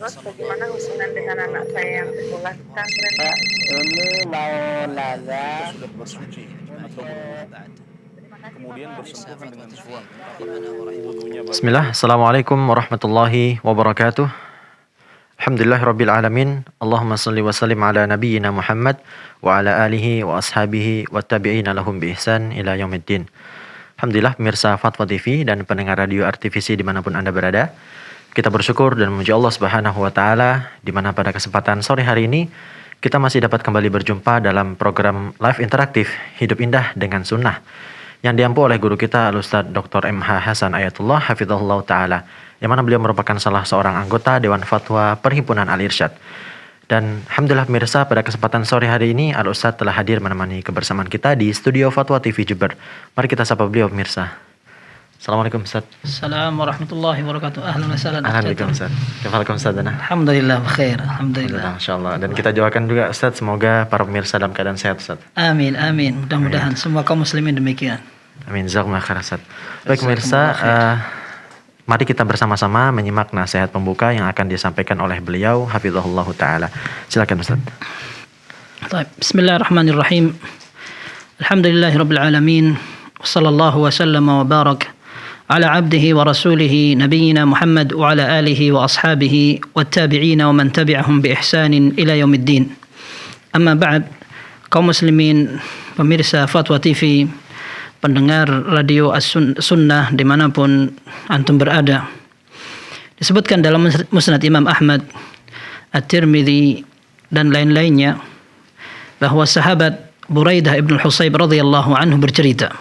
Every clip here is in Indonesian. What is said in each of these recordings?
Terus bagaimana hubungan dengan anak saya yang sekolah di pesantren? Pak, ini mau nanya. sudah bersuci atau berwudu. Terima kasih Kemudian Bapak. bersentuhan dengan suami. Wudunya batal. Bismillah, Assalamualaikum warahmatullahi wabarakatuh. Alhamdulillahirabbil alamin. Allahumma shalli wa sallim ala nabiyyina Muhammad wa ala alihi wa ashabihi wa tabi'ina lahum bi ihsan ila yaumiddin. Alhamdulillah pemirsa Fatwa TV dan pendengar radio RTVC dimanapun Anda berada. Kita bersyukur dan memuji Allah Subhanahu wa taala di mana pada kesempatan sore hari ini kita masih dapat kembali berjumpa dalam program live interaktif Hidup Indah dengan Sunnah yang diampu oleh guru kita Al-Ustaz Dr. M.H. Hasan Ayatullah Hafizahullah Ta'ala, yang mana beliau merupakan salah seorang anggota Dewan Fatwa Perhimpunan Al-Irsyad. Dan Alhamdulillah pemirsa, pada kesempatan sore hari ini Al-Ustaz telah hadir menemani kebersamaan kita di studio Fatwa TV Jember. Mari kita sapa beliau pemirsa. Assalamualaikum Ustaz. Assalamualaikum warahmatullahi wabarakatuh. Ahlan wa sahlan. Alhamdulillah Ustaz. Kafalakum Ustaz Dana. Alhamdulillah bkhair. Alhamdulillah. Masyaallah. Dan kita doakan juga Ustaz, semoga para pemirsa dalam keadaan sehat Ustaz. Amin, amin. Mudah-mudahan semua kaum muslimin demikian. Amin. Jazakumullah khairan Ustaz. Baik pemirsa, mari kita bersama-sama menyimak nasihat pembuka yang akan disampaikan oleh beliau Hafizahullah Ta'ala. Silakan Ustaz. Baik, bismillahirrahmanirrahim. Alhamdulillahirabbil alamin. Wassallallahu wasallam wa barak ala abdihi wa rasulihi nabiyyina Muhammad wa ala alihi wa ashabihi wattabi'ina wa man tabi'ahum bi ihsanin ila yaumiddin. Amma ba'd, kaum muslimin, pemirsa Fatwa TV, pendengar radio As-Sunnah dimanapun antum berada. Disebutkan dalam Musnad Imam Ahmad, At-Tirmidzi dan lain-lainnya bahwa sahabat Buraidah ibn al-Husayb radhiyallahu anhu bercerita,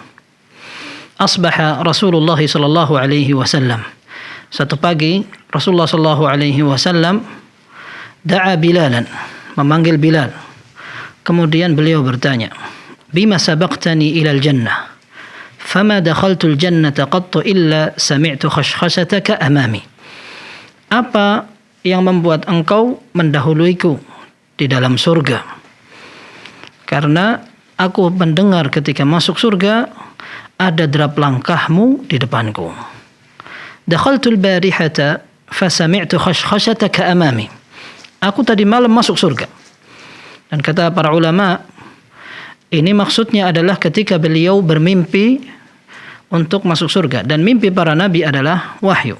asbaha Rasulullah sallallahu alaihi wasallam. Satu pagi Rasulullah sallallahu alaihi wasallam da'a Bilalan, memanggil Bilal. Kemudian beliau bertanya, bima sabaqtani ilal jannah? Fama dakhaltul jannata qattu illa sami'tu khashkhashataka amami. Apa yang membuat engkau mendahuluiku di dalam surga? Karena aku mendengar ketika masuk surga ada derap langkahmu di depanku. Dakhaltul barihata fasami'tu khashkhashataka amami. Aku tadi malam masuk surga. Dan kata para ulama, ini maksudnya adalah ketika beliau bermimpi untuk masuk surga. Dan mimpi para nabi adalah wahyu.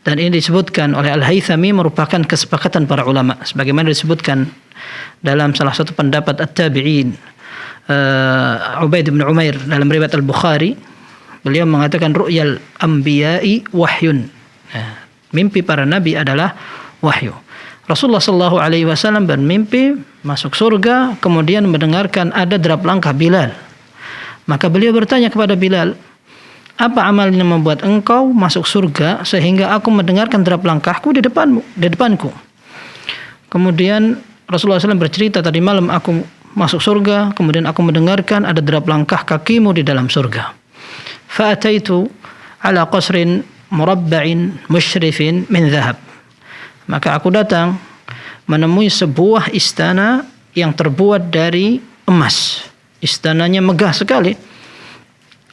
Dan ini disebutkan oleh Al-Haythami merupakan kesepakatan para ulama. Sebagaimana disebutkan dalam salah satu pendapat At-Tabi'in, Ubaid bin Umair dalam riwayat Al-Bukhari, beliau mengatakan ru'yal anbiya'i wahyun. Mimpi para nabi adalah wahyu. Rasulullah sallallahu alaihi wasallam bermimpi masuk surga, kemudian mendengarkan ada derap langkah Bilal. Maka beliau bertanya kepada Bilal, apa amal yang membuat engkau masuk surga sehingga aku mendengarkan derap langkahku di depanku? Kemudian Rasulullah SAW bercerita, tadi malam aku masuk surga, kemudian aku mendengarkan ada derap langkah kakimu di dalam surga. Fa'ataitu ala qasrin murabba'in musyrifin min dhahab. Maka aku datang menemui sebuah istana yang terbuat dari emas. Istananya megah sekali.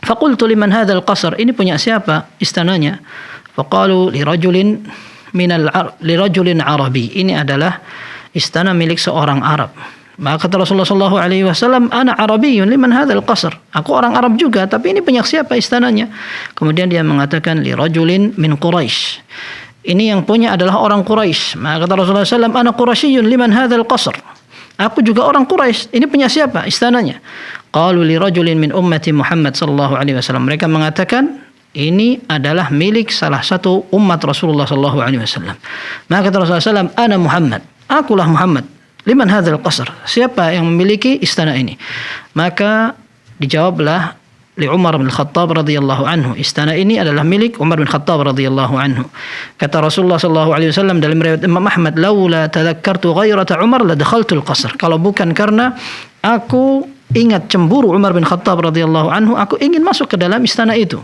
Faqultu liman hadzal qasr? Ini punya siapa istananya? Faqalu lirajulin Arabi. Ini adalah istana milik seorang Arab. Maka kata Rasulullah sallallahu alaihi wasallam, ana Arabiyyun liman hadzal qasr? Aku orang Arab juga, tapi ini punya siapa istananya? Kemudian dia mengatakan lirajulin min Quraisy. Ini yang punya adalah orang Quraisy. Maka kata Rasulullah SAW, ana Qurasyiyyun liman hadzal qasr? Aku juga orang Quraisy. Ini punya siapa istananya? Qalu li rajulin min ummati Muhammad sallallahu alaihi wasallam. Mereka mengatakan ini adalah milik salah satu umat Rasulullah sallallahu alaihi wasallam. Maka kata Rasulullah SAW, ana Muhammad. Akulah Muhammad. Liman hadzal qasr? Siapa yang memiliki istana ini? Maka dijawablah li Umar bin Khattab radhiyallahu anhu. Istana ini adalah milik Umar bin Khattab radhiyallahu anhu. Kata Rasulullah sallallahu alaihi wasallam dalam riwayat Imam Ahmad, laula tadhakkartu ghairata Umar la dakhaltul qasr. Kalau bukan karena aku ingat cemburu Umar bin Khattab radhiyallahu anhu, aku ingin masuk ke dalam istana itu.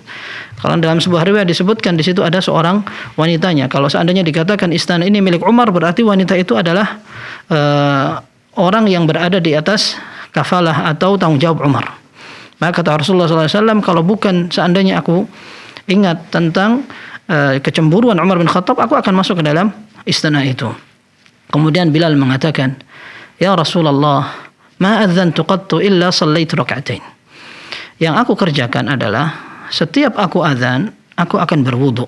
Kalau dalam sebuah riwayat disebutkan di situ ada seorang wanitanya. Kalau seandainya dikatakan istana ini milik Umar, berarti wanita itu adalah orang yang berada di atas kafalah atau tanggung jawab Umar. Maka kata Rasulullah SAW, kalau bukan seandainya aku ingat tentang kecemburuan Umar bin Khattab, aku akan masuk ke dalam istana itu. Kemudian Bilal mengatakan, "Ya Rasulullah, ma adzantu qattu illa shallaitu rak'atain." Yang aku kerjakan adalah setiap aku azan, aku akan berwudu.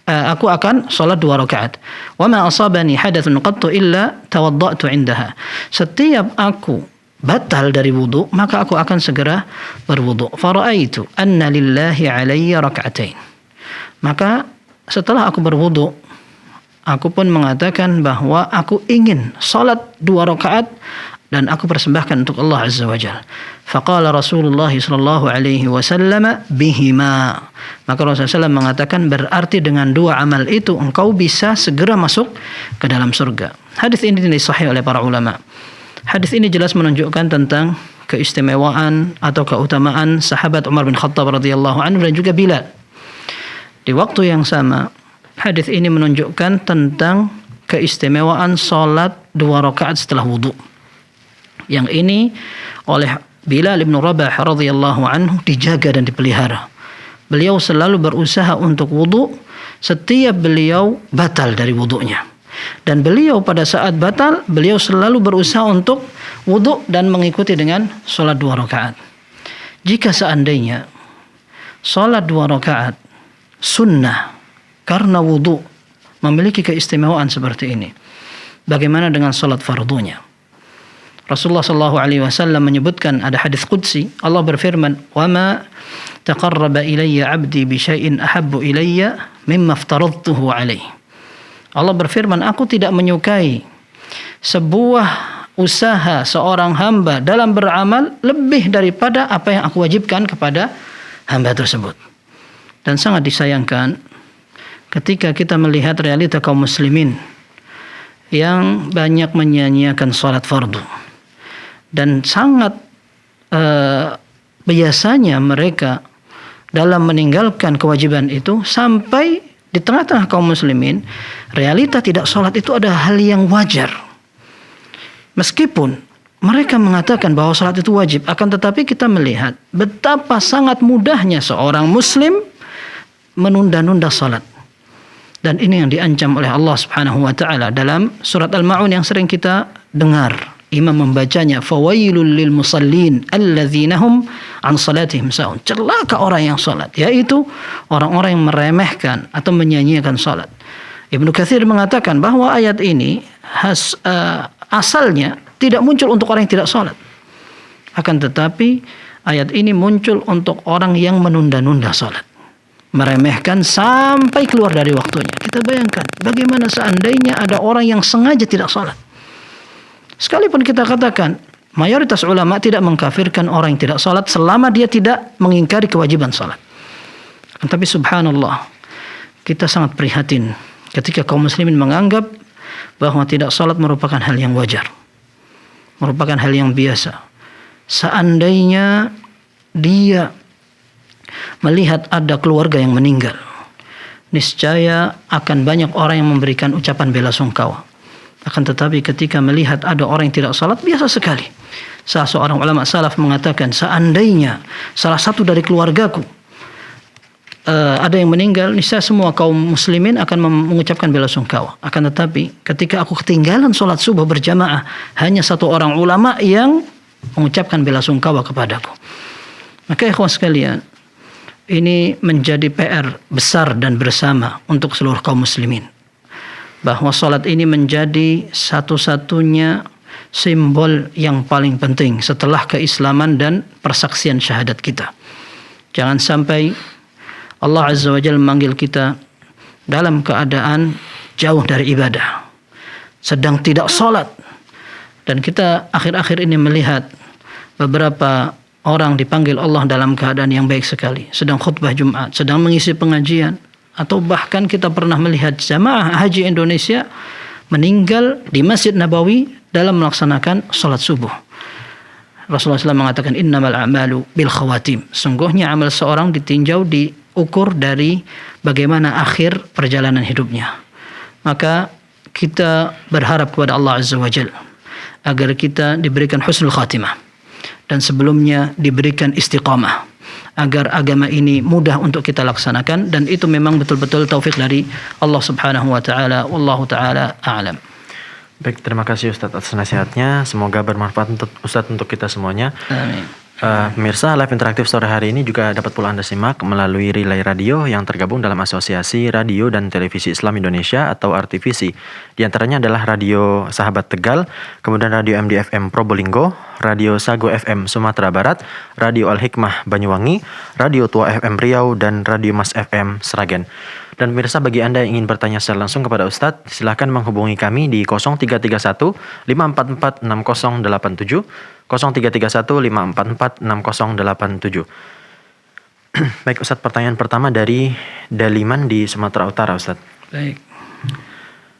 Aku akan salat 2 rakaat. Wa ma asabani hadathun qattu illa tawadda'tu 'indaha. Setiap aku batal dari wudu, maka aku akan segera berwudu. Fara'aitu anna lillahi 'alayya rak'atain. Maka setelah aku berwudu, aku pun mengatakan bahwa aku ingin salat 2 rakaat dan aku persembahkan untuk Allah Azza wa Jalla. Faqala Rasulullah sallallahu alaihi wasallam bihima. Maka Rasulullah SAW mengatakan berarti dengan 2 amal itu engkau bisa segera masuk ke dalam surga. Hadis ini disahih oleh para ulama. Hadis ini jelas menunjukkan tentang keistimewaan atau keutamaan sahabat Umar bin Khattab radhiyallahu anhu dan juga Bilal. Di waktu yang sama, hadis ini menunjukkan tentang keistimewaan salat 2 rakaat setelah wudu. Yang ini oleh Bilal bin Rabah radhiyallahu anhu dijaga dan dipelihara. Beliau selalu berusaha untuk wudu setiap beliau batal dari wudunya. Dan beliau pada saat batal, beliau selalu berusaha untuk wudu dan mengikuti dengan salat 2 rakaat. Jika seandainya salat 2 rakaat sunnah karena wudu memiliki keistimewaan seperti ini, bagaimana dengan salat fardunya? Rasulullah sallallahu alaihi wasallam menyebutkan, ada hadis qudsi, Allah berfirman, "Wa ma taqarraba ilayya 'abdi bi syai'in ahabbu ilayya mimma aftaradtuhu alaihi." Allah berfirman, aku tidak menyukai sebuah usaha seorang hamba dalam beramal lebih daripada apa yang aku wajibkan kepada hamba tersebut. Dan sangat disayangkan ketika kita melihat realita kaum muslimin yang banyak menyanyiakan salat fardu. Dan sangat biasanya mereka dalam meninggalkan kewajiban itu sampai di tengah-tengah kaum muslimin realita tidak sholat itu adalah hal yang wajar. Meskipun mereka mengatakan bahwa sholat itu wajib, akan tetapi kita melihat betapa sangat mudahnya seorang muslim menunda-nunda sholat. Dan ini yang diancam oleh Allah Subhanahu wa taala dalam surat Al-Ma'un yang sering kita dengar. Imam membacanya, fawailul lil musallin alladzina hum an salatihim sahun. Celaka orang yang salat, yaitu orang-orang yang meremehkan atau menyanyiakan salat. Ibnu Katsir mengatakan bahwa ayat ini asalnya tidak muncul untuk orang yang tidak salat. Akan tetapi ayat ini muncul untuk orang yang menunda-nunda salat, meremehkan sampai keluar dari waktunya. Kita bayangkan bagaimana seandainya ada orang yang sengaja tidak salat. Sekalipun kita katakan mayoritas ulama tidak mengkafirkan orang yang tidak salat selama dia tidak mengingkari kewajiban salat. Tapi subhanallah, kita sangat prihatin ketika kaum muslimin menganggap bahwa tidak salat merupakan hal yang wajar, merupakan hal yang biasa. Seandainya dia melihat ada keluarga yang meninggal, niscaya akan banyak orang yang memberikan ucapan bela sungkawa. Akan tetapi ketika melihat ada orang yang tidak salat, biasa sekali. Salah seorang ulama salaf mengatakan, seandainya salah satu dari keluargaku ada yang meninggal, niscaya semua kaum muslimin akan mengucapkan bela sungkawa. Akan tetapi ketika aku ketinggalan salat subuh berjamaah, hanya satu orang ulama yang mengucapkan bela sungkawa kepadaku. Maka ikhwan sekalian, ini menjadi PR besar dan bersama untuk seluruh kaum muslimin, bahwa salat ini menjadi satu-satunya simbol yang paling penting setelah keislaman dan persaksian syahadat kita. Jangan sampai Allah Azza wa Jalla memanggil kita dalam keadaan jauh dari ibadah, sedang tidak salat. Dan kita akhir-akhir ini melihat beberapa orang dipanggil Allah dalam keadaan yang baik sekali, sedang khutbah Jumat, sedang mengisi pengajian, atau bahkan kita pernah melihat jamaah haji Indonesia meninggal di Masjid Nabawi dalam melaksanakan salat subuh. Rasulullah SAW mengatakan, innamal a'malu bil khawatim. Sungguhnya amal seorang ditinjau, diukur dari bagaimana akhir perjalanan hidupnya. Maka kita berharap kepada Allah Azza wa Jalla agar kita diberikan husnul khatimah, dan sebelumnya diberikan istiqamah, agar agama ini mudah untuk kita laksanakan, dan itu memang betul-betul taufik dari Allah Subhanahu wa taala. Wallahu taala a'lam. Baik, terima kasih Ustadz atas nasihatnya. Semoga bermanfaat untuk Ustadz, untuk kita semuanya. Amin. Pemirsa, live interaktif sore hari ini juga dapat pula Anda simak melalui Relay Radio yang tergabung dalam Asosiasi Radio dan Televisi Islam Indonesia atau RTVC. Di antaranya adalah Radio Sahabat Tegal, kemudian Radio MDFM Probolinggo, Radio Sago FM Sumatera Barat, Radio Al Hikmah Banyuwangi, Radio Tua FM Riau, dan Radio Mas FM Sragen. Dan pemirsa, bagi Anda yang ingin bertanya secara langsung kepada Ustadz, silakan menghubungi kami di 0331 544 6087, 0331 544 6087. Baik Ustadz, pertanyaan pertama dari Daliman di Sumatera Utara, Ustadz. Baik.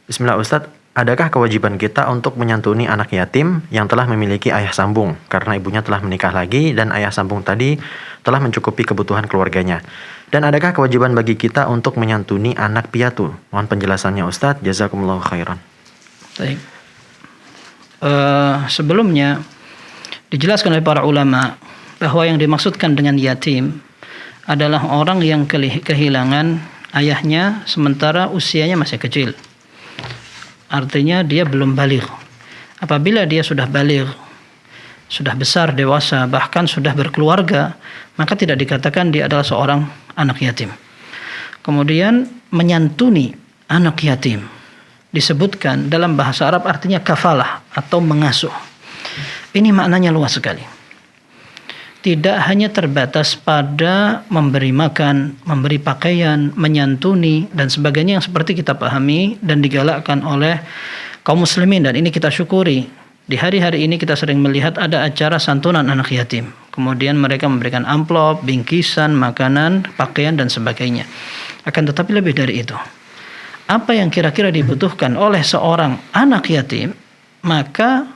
Bismillah Ustadz, adakah kewajiban kita untuk menyantuni anak yatim yang telah memiliki ayah sambung karena ibunya telah menikah lagi dan ayah sambung tadi telah mencukupi kebutuhan keluarganya? Dan adakah kewajiban bagi kita untuk menyantuni anak piatu? Mohon penjelasannya Ustadz, jazakumullahu khairan. Baik. Sebelumnya dijelaskan oleh para ulama bahwa yang dimaksudkan dengan yatim adalah orang yang kehilangan ayahnya sementara usianya masih kecil. Artinya dia belum baligh. Apabila dia sudah baligh, sudah besar, dewasa, bahkan sudah berkeluarga, maka tidak dikatakan dia adalah seorang anak yatim. Kemudian menyantuni anak yatim disebutkan dalam bahasa Arab artinya kafalah atau mengasuh. Ini maknanya luas sekali. Tidak hanya terbatas pada memberi makan, memberi pakaian, menyantuni dan sebagainya yang seperti kita pahami dan digalakkan oleh kaum muslimin, dan ini kita syukuri. Di hari-hari ini kita sering melihat ada acara santunan anak yatim. Kemudian mereka memberikan amplop, bingkisan, makanan, pakaian dan sebagainya. Akan tetapi lebih dari itu, apa yang kira-kira dibutuhkan oleh seorang anak yatim, maka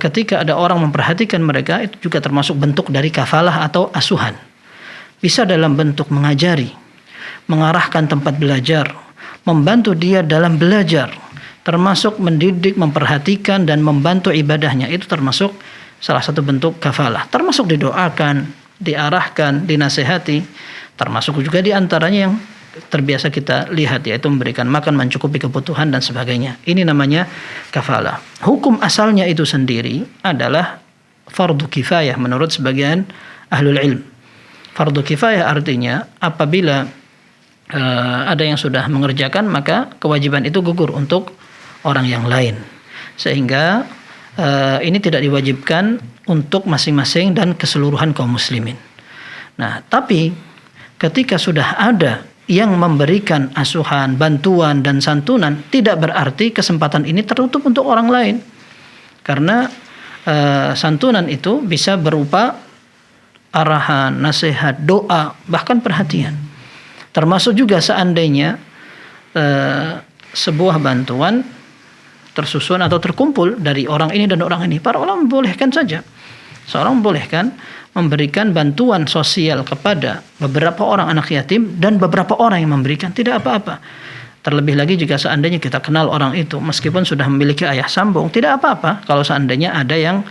ketika ada orang memperhatikan mereka, itu juga termasuk bentuk dari kafalah atau asuhan. Bisa dalam bentuk mengajari, mengarahkan tempat belajar, membantu dia dalam belajar, termasuk mendidik, memperhatikan dan membantu ibadahnya. Itu termasuk salah satu bentuk kafalah. Termasuk didoakan, diarahkan, dinasehati. Termasuk juga diantaranya yang terbiasa kita lihat, yaitu memberikan makan, mencukupi kebutuhan dan sebagainya. Ini namanya kafalah. Hukum asalnya itu sendiri adalah fardu kifayah menurut sebagian ahlul ilm. Fardu kifayah artinya apabila ada yang sudah mengerjakan, maka kewajiban itu gugur untuk orang yang lain. Sehingga ini tidak diwajibkan untuk masing-masing dan keseluruhan kaum muslimin. Nah, tapi ketika sudah ada yang memberikan asuhan, bantuan dan santunan, tidak berarti kesempatan ini tertutup untuk orang lain. Karena santunan itu bisa berupa arahan, nasihat, doa, bahkan perhatian. Termasuk juga seandainya sebuah bantuan tersusun atau terkumpul dari orang ini dan orang ini, para ulama membolehkan saja. Seorang membolehkan memberikan bantuan sosial kepada beberapa orang anak yatim dan beberapa orang yang memberikan, tidak apa-apa. Terlebih lagi jika seandainya kita kenal orang itu meskipun sudah memiliki ayah sambung, tidak apa-apa kalau seandainya ada yang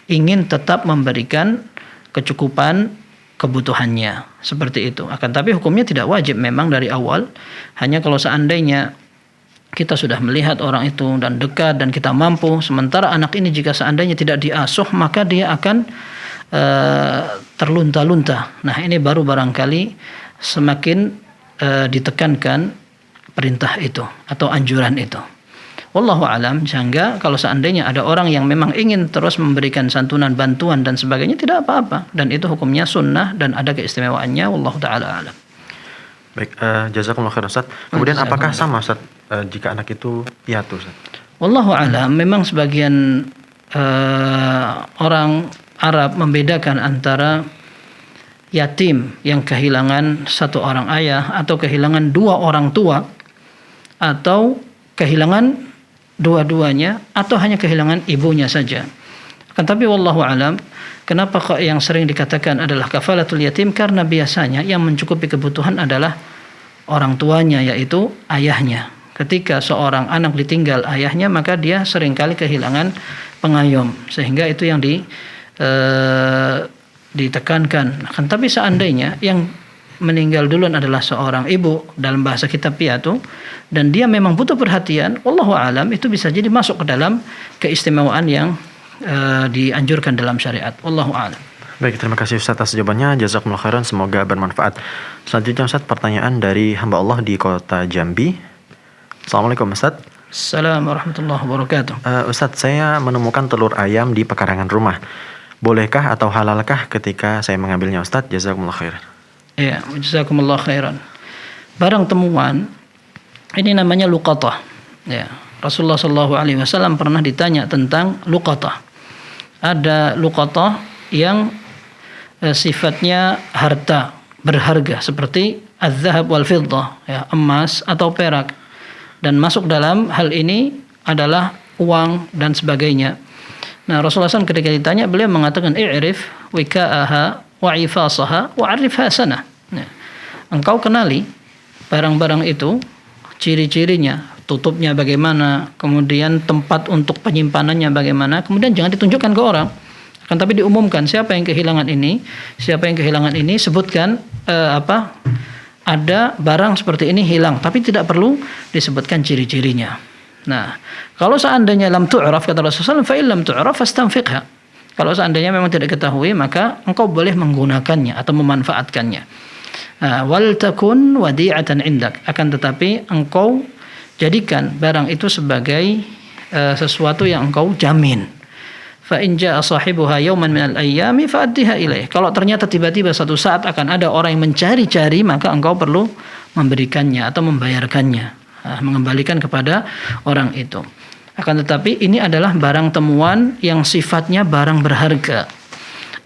ingin tetap memberikan kecukupan kebutuhannya, seperti itu. Akan tapi hukumnya tidak wajib memang dari awal. Hanya kalau seandainya kita sudah melihat orang itu dan dekat dan kita mampu, sementara anak ini jika seandainya tidak diasuh, maka dia akan terlunta-lunta. Nah, ini baru barangkali semakin ditekankan perintah itu atau anjuran itu. Wallahu alam. Sehingga kalau seandainya ada orang yang memang ingin terus memberikan santunan, bantuan dan sebagainya, tidak apa-apa, dan itu hukumnya sunnah dan ada keistimewaannya. Wallahu taala alam. Baik, jazakumullah khairan Ustaz. Kemudian apakah sama Ustaz jika anak itu piatu Ustaz? Wallahu alam. Memang sebagian orang Arab membedakan antara yatim yang kehilangan satu orang ayah atau kehilangan dua orang tua atau kehilangan dua-duanya atau hanya kehilangan ibunya saja. Akan tapi wallahu alam, kenapa kok yang sering dikatakan adalah kafalatul yatim? Karena biasanya yang mencukupi kebutuhan adalah orang tuanya, yaitu ayahnya. Ketika seorang anak ditinggal ayahnya, maka dia seringkali kehilangan pengayom, sehingga itu yang ditekankan. Akan tapi seandainya yang meninggal duluan adalah seorang ibu dalam bahasa kitab piatu dan dia memang butuh perhatian, wallahu alam, itu bisa jadi masuk ke dalam keistimewaan yang dianjurkan dalam syariat. Wallahu alam. Baik, terima kasih Ustaz atas jawabannya. Jazakumullah khairan, semoga bermanfaat. Selanjutnya Ustaz, pertanyaan dari hamba Allah di kota Jambi. Assalamualaikum Ustaz. Assalamualaikum warahmatullahi wabarakatuh. Ustaz, saya menemukan telur ayam di pekarangan rumah. Bolehkah atau halalkah ketika saya mengambilnya Ustaz? Jazakumullah khairan. Ya, jazakumullah khairan. Barang temuan ini namanya luqatah. Ya, Rasulullah sallallahu alaihi wasallam pernah ditanya tentang luqatah. Ada luqatah yang sifatnya harta berharga seperti az-zahab wal fiddah, ya, emas atau perak, dan masuk dalam hal ini adalah uang dan sebagainya. Nah, Rasulullah SAW ketika ditanya, beliau mengatakan i'rif wika'aha wa ifasaha wa 'arifha sanah. Nah, engkau kenali barang-barang itu, ciri-cirinya, tutupnya bagaimana, kemudian tempat untuk penyimpanannya bagaimana, kemudian jangan ditunjukkan ke orang. Kan tapi diumumkan siapa yang kehilangan ini, sebutkan ada barang seperti ini hilang, tapi tidak perlu disebutkan ciri-cirinya. Nah, kalau seandainya lam tu'raf, kata Rasulullah SAW, fa illam tu'raf fastanfiqha. Kalau seandainya memang tidak ketahui, maka engkau boleh menggunakannya atau memanfaatkannya. Wal takun wadi'atan indak, akan tetapi engkau jadikan barang itu sebagai sesuatu yang engkau jamin. Fa in jaa sahibuha yawman minal ayyami fa'addiha ilaih. Kalau ternyata tiba-tiba satu saat akan ada orang yang mencari-cari, maka engkau perlu memberikannya atau membayarkannya, mengembalikan kepada orang itu. Akan tetapi ini adalah barang temuan yang sifatnya barang berharga.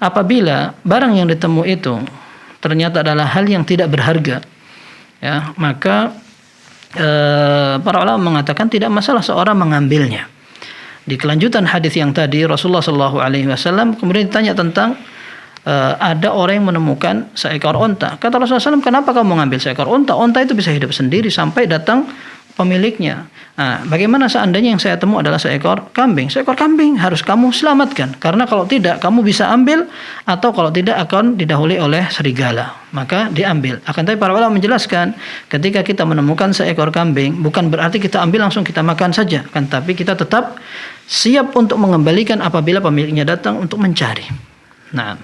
Apabila barang yang ditemu itu ternyata adalah hal yang tidak berharga, ya, maka para ulama mengatakan tidak masalah seorang mengambilnya. Di kelanjutan hadis yang tadi, Rasulullah SAW kemudian ditanya tentang ada orang yang menemukan seekor onta. Kata Rasulullah SAW, kenapa kamu mengambil seekor onta? Onta itu bisa hidup sendiri sampai datang pemiliknya. Nah, bagaimana seandainya yang saya temu adalah seekor kambing? Seekor kambing harus kamu selamatkan, karena kalau tidak kamu bisa ambil, atau kalau tidak akan didahului oleh serigala, maka diambil. Akan tapi para ulama menjelaskan, ketika kita menemukan seekor kambing, bukan berarti kita ambil langsung kita makan saja, kan, tapi kita tetap siap untuk mengembalikan apabila pemiliknya datang untuk mencari. Nah,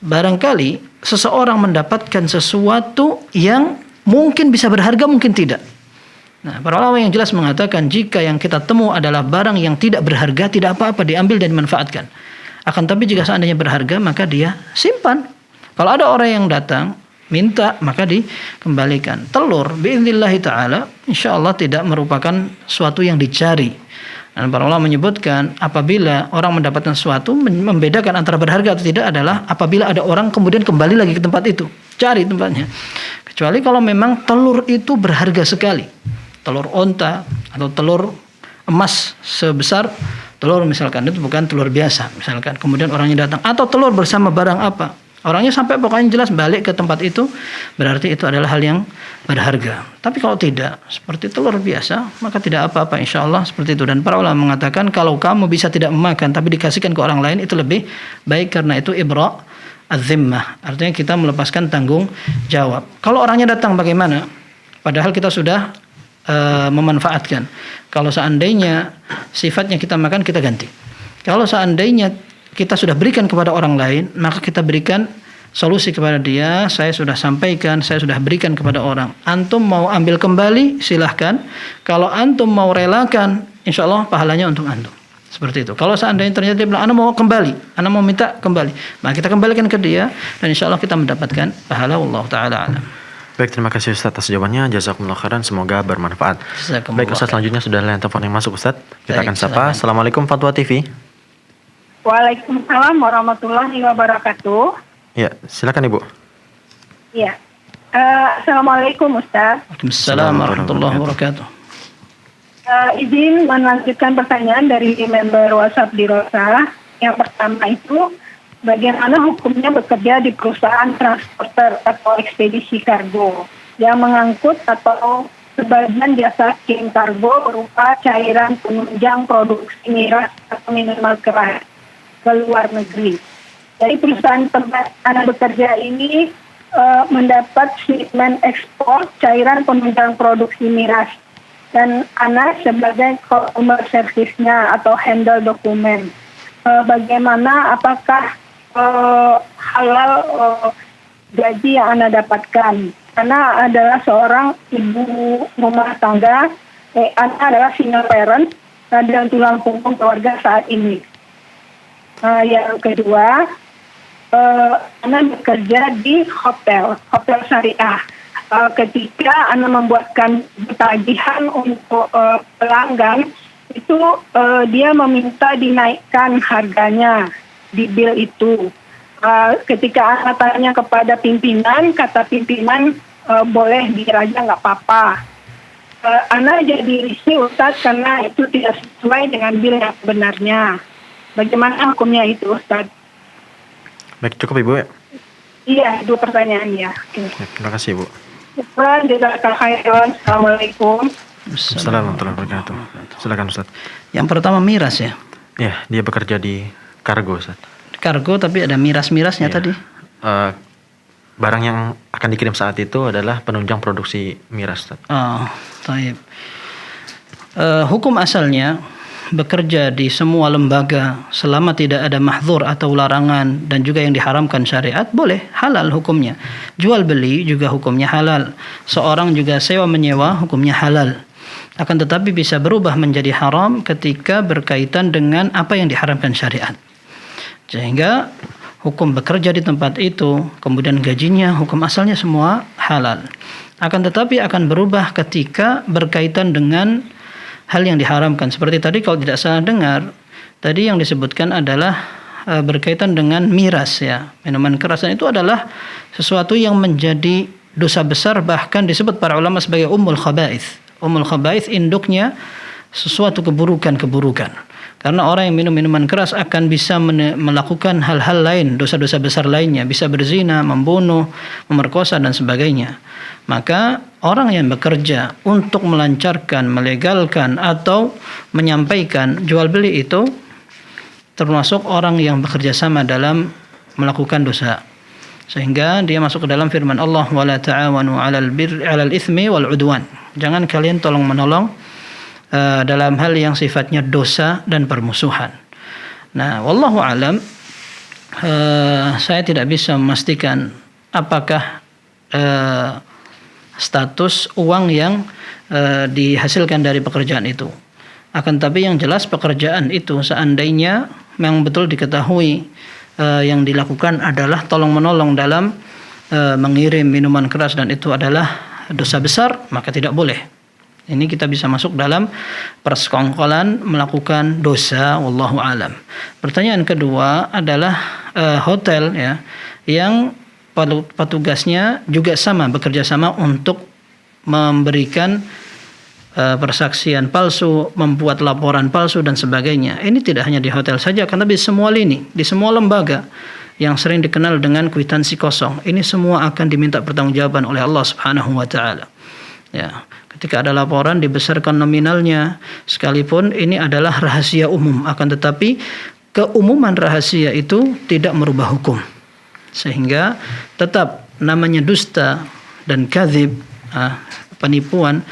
barangkali seseorang mendapatkan sesuatu yang mungkin bisa berharga, mungkin tidak. Nah, para ulama yang jelas mengatakan jika yang kita temu adalah barang yang tidak berharga, tidak apa-apa, diambil dan dimanfaatkan. Akan tapi jika seandainya berharga, maka dia simpan. Kalau ada orang yang datang minta, maka dikembalikan. Telur biidznillah taala insyaallah tidak merupakan suatu yang dicari. Dan para ulama menyebutkan apabila orang mendapatkan sesuatu, membedakan antara berharga atau tidak adalah apabila ada orang kemudian kembali lagi ke tempat itu, cari tempatnya. Kecuali kalau memang telur itu berharga sekali, telur onta atau telur emas sebesar telur misalkan, itu bukan telur biasa misalkan, kemudian orangnya datang, atau telur bersama barang apa, orangnya sampai pokoknya jelas balik ke tempat itu, berarti itu adalah hal yang berharga. Tapi kalau tidak, seperti telur biasa, maka tidak apa-apa insyaallah seperti itu. Dan para ulama mengatakan kalau kamu bisa tidak memakan tapi dikasihkan ke orang lain, itu lebih baik, karena itu ibra' az-zimmah, artinya kita melepaskan tanggung jawab. Kalau orangnya datang bagaimana? Padahal kita sudah memanfaatkan. Kalau seandainya sifatnya kita makan, kita ganti. Kalau seandainya kita sudah berikan kepada orang lain, maka kita berikan solusi kepada dia. Saya sudah sampaikan, saya sudah berikan kepada orang. Antum mau ambil kembali, silahkan. Kalau antum mau relakan, insya Allah pahalanya untuk antum. Seperti itu. Kalau seandainya ternyata dia bilang, ana mau kembali, ana mau minta kembali, maka kita kembalikan ke dia, dan insya Allah kita mendapatkan pahala. Wallahu ta'ala alam. Baik, terima kasih Ustaz atas jawabannya. Jazakumullah khairan, semoga bermanfaat. Baik Ustaz, selanjutnya sudah ada telepon yang masuk Ustaz. Kita akan sapa. Assalamualaikum Fatwa TV. Waalaikumsalam warahmatullahi wabarakatuh. Ya, silakan Ibu. Ya. Assalamualaikum Ustaz. Waalaikumsalam warahmatullahi wabarakatuh. Izin melanjutkan pertanyaan dari member WhatsApp di Rosa. Yang pertama itu, bagaimana hukumnya bekerja di perusahaan transporter atau ekspedisi kargo yang mengangkut atau sebagian jasa kirim kargo berupa cairan penunjang produksi miras atau minuman keras ke luar negeri. Jadi perusahaan tempat Ana bekerja ini mendapat shipment ekspor cairan penunjang produksi miras. Dan Ana sebagai consumer service-nya atau handle dokumen. Bagaimana, apakah halal gaji yang Ana dapatkan? Ana adalah seorang ibu rumah tangga, Ana adalah single parent dan tulang punggung keluarga saat ini. Yang kedua, Ana bekerja di hotel syariah. Ketika Ana membuatkan tagihan untuk pelanggan, itu dia meminta dinaikkan harganya di bill itu. Ketika Ana tanya kepada pimpinan, kata pimpinan boleh diraja nggak apa-apa. Ana jadi risih Ustaz karena itu tidak sesuai dengan bill yang sebenarnya. Bagaimana hukumnya itu Ustaz? Baik, cukup Ibu ya? Iya, 2 pertanyaan ya. Oke. Ya, terima kasih Ibu. Jazakallahu khairan. Assalamualaikum. Assalamualaikum warahmatullahi wabarakatuh. Silakan Ustaz. Yang pertama miras ya. Ya, dia bekerja di kargo Ustaz. Kargo tapi ada miras-mirasnya Iya. tadi. Barang yang akan dikirim saat itu adalah penunjang produksi miras Ustaz. Oh, taib. Hukum asalnya bekerja di semua lembaga selama tidak ada mahdzur atau larangan dan juga yang diharamkan syariat boleh, halal hukumnya. Jual beli juga hukumnya halal. Seorang juga sewa menyewa hukumnya halal. Akan tetapi bisa berubah menjadi haram ketika berkaitan dengan apa yang diharamkan syariat. Sehingga hukum bekerja di tempat itu, kemudian gajinya, hukum asalnya semua halal. Akan tetapi akan berubah ketika berkaitan dengan hal yang diharamkan. Seperti tadi kalau tidak salah dengar, tadi yang disebutkan adalah berkaitan dengan miras ya. Minuman keras, dan itu adalah sesuatu yang menjadi dosa besar, bahkan disebut para ulama sebagai ummul khaba'ith. Ummul khaba'ith induknya sesuatu keburukan-keburukan. Karena orang yang minum minuman keras akan bisa melakukan hal-hal lain, dosa-dosa besar lainnya, bisa berzina, membunuh, memerkosa dan sebagainya. Maka orang yang bekerja untuk melancarkan, melegalkan atau menyampaikan jual beli itu termasuk orang yang bekerja sama dalam melakukan dosa. Sehingga dia masuk ke dalam firman Allah, wala ta'awanu 'alal itsmi wal 'udwan. Jangan kalian tolong-menolong dalam hal yang sifatnya dosa dan permusuhan. Nah, wallahu alam, saya tidak bisa memastikan apakah status uang yang dihasilkan dari pekerjaan itu. Akan tapi yang jelas pekerjaan itu seandainya memang betul diketahui yang dilakukan adalah tolong-menolong dalam mengirim minuman keras dan itu adalah dosa besar, maka tidak boleh. Ini kita bisa masuk dalam persekongkolan melakukan dosa, wallahu alam. Pertanyaan kedua adalah hotel ya, yang petugasnya juga sama, bekerja sama untuk memberikan persaksian palsu, membuat laporan palsu dan sebagainya. Ini tidak hanya di hotel saja, karena di semua lini, di semua lembaga yang sering dikenal dengan kwitansi kosong. Ini semua akan diminta pertanggungjawaban oleh Allah Subhanahu wa taala. Ya, ketika ada laporan dibesarkan nominalnya, sekalipun ini adalah rahasia umum, akan tetapi keumuman rahasia itu tidak merubah hukum. Sehingga tetap namanya dusta dan kadzib, penipuan,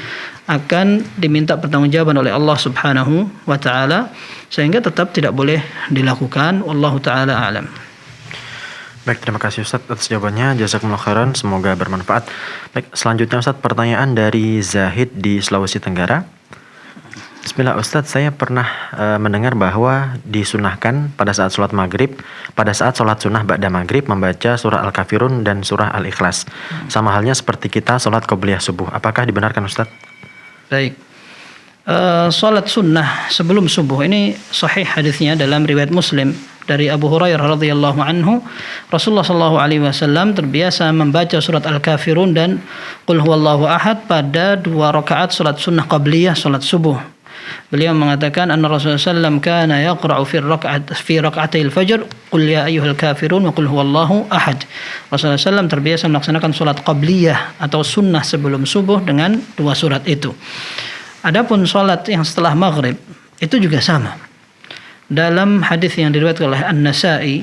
akan diminta pertanggungjawaban oleh Allah Subhanahu wa taala, sehingga tetap tidak boleh dilakukan. Wallahu taala alam. Baik, terima kasih Ustaz atas jawabannya. Jazakumullah khairan, semoga bermanfaat. Baik, selanjutnya Ustaz, pertanyaan dari Zahid di Sulawesi Tenggara. Bismillah Ustaz, saya pernah mendengar bahwa disunahkan pada saat sholat maghrib, pada saat sholat sunnah ba'da maghrib membaca surah Al-Kafirun dan surah Al-Ikhlas. Sama halnya seperti kita sholat qobliyah subuh. Apakah dibenarkan Ustaz? Baik. Salat sunnah sebelum subuh ini sahih hadisnya dalam riwayat Muslim dari Abu Hurairah radhiyallahu anhu, Rasulullah sallallahu alaihi wasallam terbiasa membaca surat Al-Kafirun dan Qul huwallahu ahad pada 2 rakaat salat sunnah qabliyah salat subuh. Beliau mengatakan anna Rasulullah sallallahu kana yaqra'u fi rak'atayil fajr Qul ya ayyuhal kafirun wa Qul huwallahu ahad. Rasulullah sallallahu terbiasa melaksanakan salat qabliyah atau sunnah sebelum subuh dengan 2 surat itu. Adapun salat yang setelah maghrib itu juga sama. Dalam hadis yang diriwayatkan oleh An-Nasa'i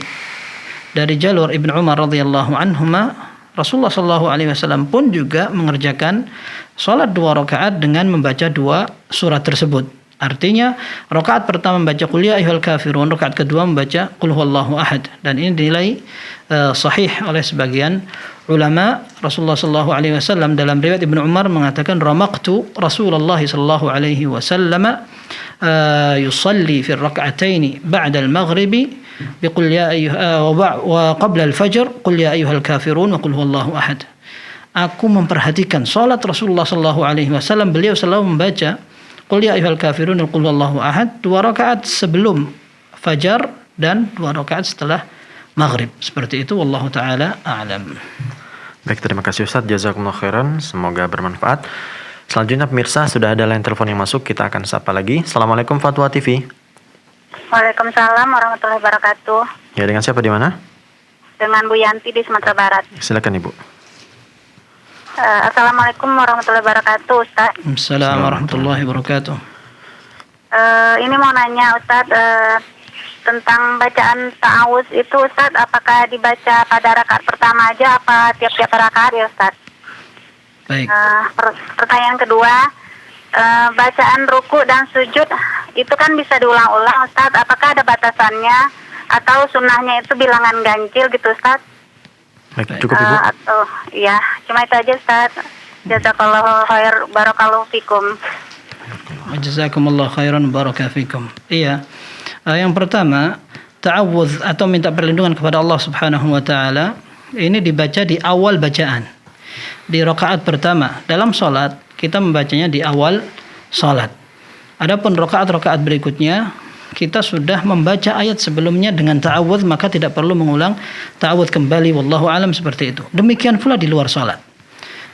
dari jalur Ibnu Umar radhiyallahu anhuma, Rasulullah sallallahu alaihi wasallam pun juga mengerjakan salat 2 rakaat dengan membaca 2 surat tersebut. Artinya rakaat pertama membaca qul ya ayyuhal kafirun, rakaat kedua membaca qul huwallahu ahad, dan ini dinilai sahih oleh sebagian ulama. Rasulullah sallallahu alaihi wasallam dalam riwayat Ibnu Umar mengatakan ramaqtu Rasulullah sallallahu alaihi wasallam yusalli fi rak'ataini ba'da al-maghribi biqul ya ayyuha wa qabla al-fajr qul ya ayyuhal kafirun wa qul huwallahu ahad. Aku memperhatikan salat Rasulullah sallallahu alaihi wasallam, beliau selalu membaca qul ya ayyuhal kafirun wa qul huwallahu ahad 2 rakaat sebelum fajar dan 2 rakaat setelah maghrib. Seperti itu, wallahu taala a'lam. Baik, terima kasih Ustaz, jazakumullah khairan, semoga bermanfaat. Selanjutnya pemirsa, sudah ada line telepon yang masuk, kita akan sapa lagi. Assalamualaikum Fatwa TV. Waalaikumsalam warahmatullahi wabarakatuh. Ya, dengan siapa di mana? Dengan Bu Yanti di Sumatera Barat. Silakan Ibu. Assalamualaikum warahmatullahi wabarakatuh, Ustaz. Assalamualaikum warahmatullahi wabarakatuh. Ini mau nanya Ustaz, tentang bacaan ta'awuz itu Ustaz, apakah dibaca pada rakaat pertama aja apa tiap-tiap rakaat ya Ustaz? Baik. Pertanyaan kedua, bacaan ruku dan sujud itu kan bisa diulang-ulang Ustaz, apakah ada batasannya atau sunnahnya itu bilangan ganjil gitu Ustaz? Baik, cukup Ibu. Atau ya, cuma itu aja Ustaz. Jazakallahu khair, barakallahu fikum. Jazakumullah khairan, barakallahu fikum. Iya. Yang pertama, ta'awudz atau minta perlindungan kepada Allah Subhanahu wa taala ini dibaca di awal bacaan. Di rakaat pertama dalam salat kita membacanya di awal salat. Adapun rakaat-rakaat berikutnya kita sudah membaca ayat sebelumnya dengan ta'awudz, maka tidak perlu mengulang ta'awudz kembali, wallahu alam, seperti itu. Demikian pula di luar salat.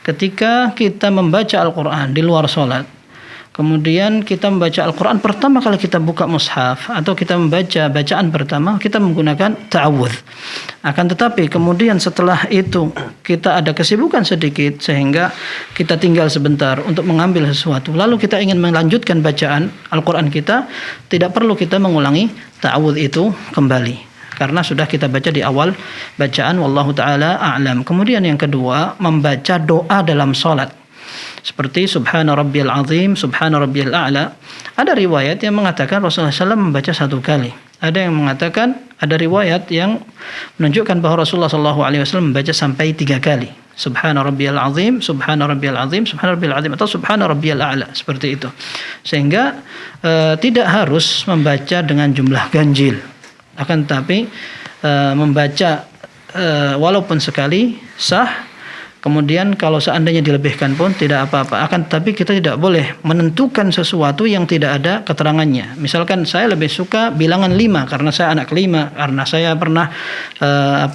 Ketika kita membaca Al-Qur'an di luar salat, kemudian kita membaca Al-Quran pertama kali kita buka mushaf atau kita membaca bacaan pertama, kita menggunakan ta'awudz. Akan tetapi kemudian setelah itu kita ada kesibukan sedikit sehingga kita tinggal sebentar untuk mengambil sesuatu, lalu kita ingin melanjutkan bacaan Al-Quran kita, tidak perlu kita mengulangi ta'awudz itu kembali karena sudah kita baca di awal bacaan, wallahu ta'ala a'lam. Kemudian yang kedua, membaca doa dalam salat seperti subhana rabbiyal azim, subhana rabbiyal a'la. Ada riwayat yang mengatakan Rasulullah SAW membaca 1 kali. Ada yang mengatakan, ada riwayat yang menunjukkan bahwa Rasulullah SAW membaca sampai 3 kali. Subhana rabbiyal azim, subhana rabbiyal azim, subhana rabbiyal azim, atau subhana rabbiyal a'la, seperti itu. Sehingga tidak harus membaca dengan jumlah ganjil. Akan tetapi membaca walaupun sekali sah. Kemudian kalau seandainya dilebihkan pun tidak apa-apa. Akan tetapi kita tidak boleh menentukan sesuatu yang tidak ada keterangannya. Misalkan saya lebih suka bilangan 5 karena saya anak kelima, karena saya pernah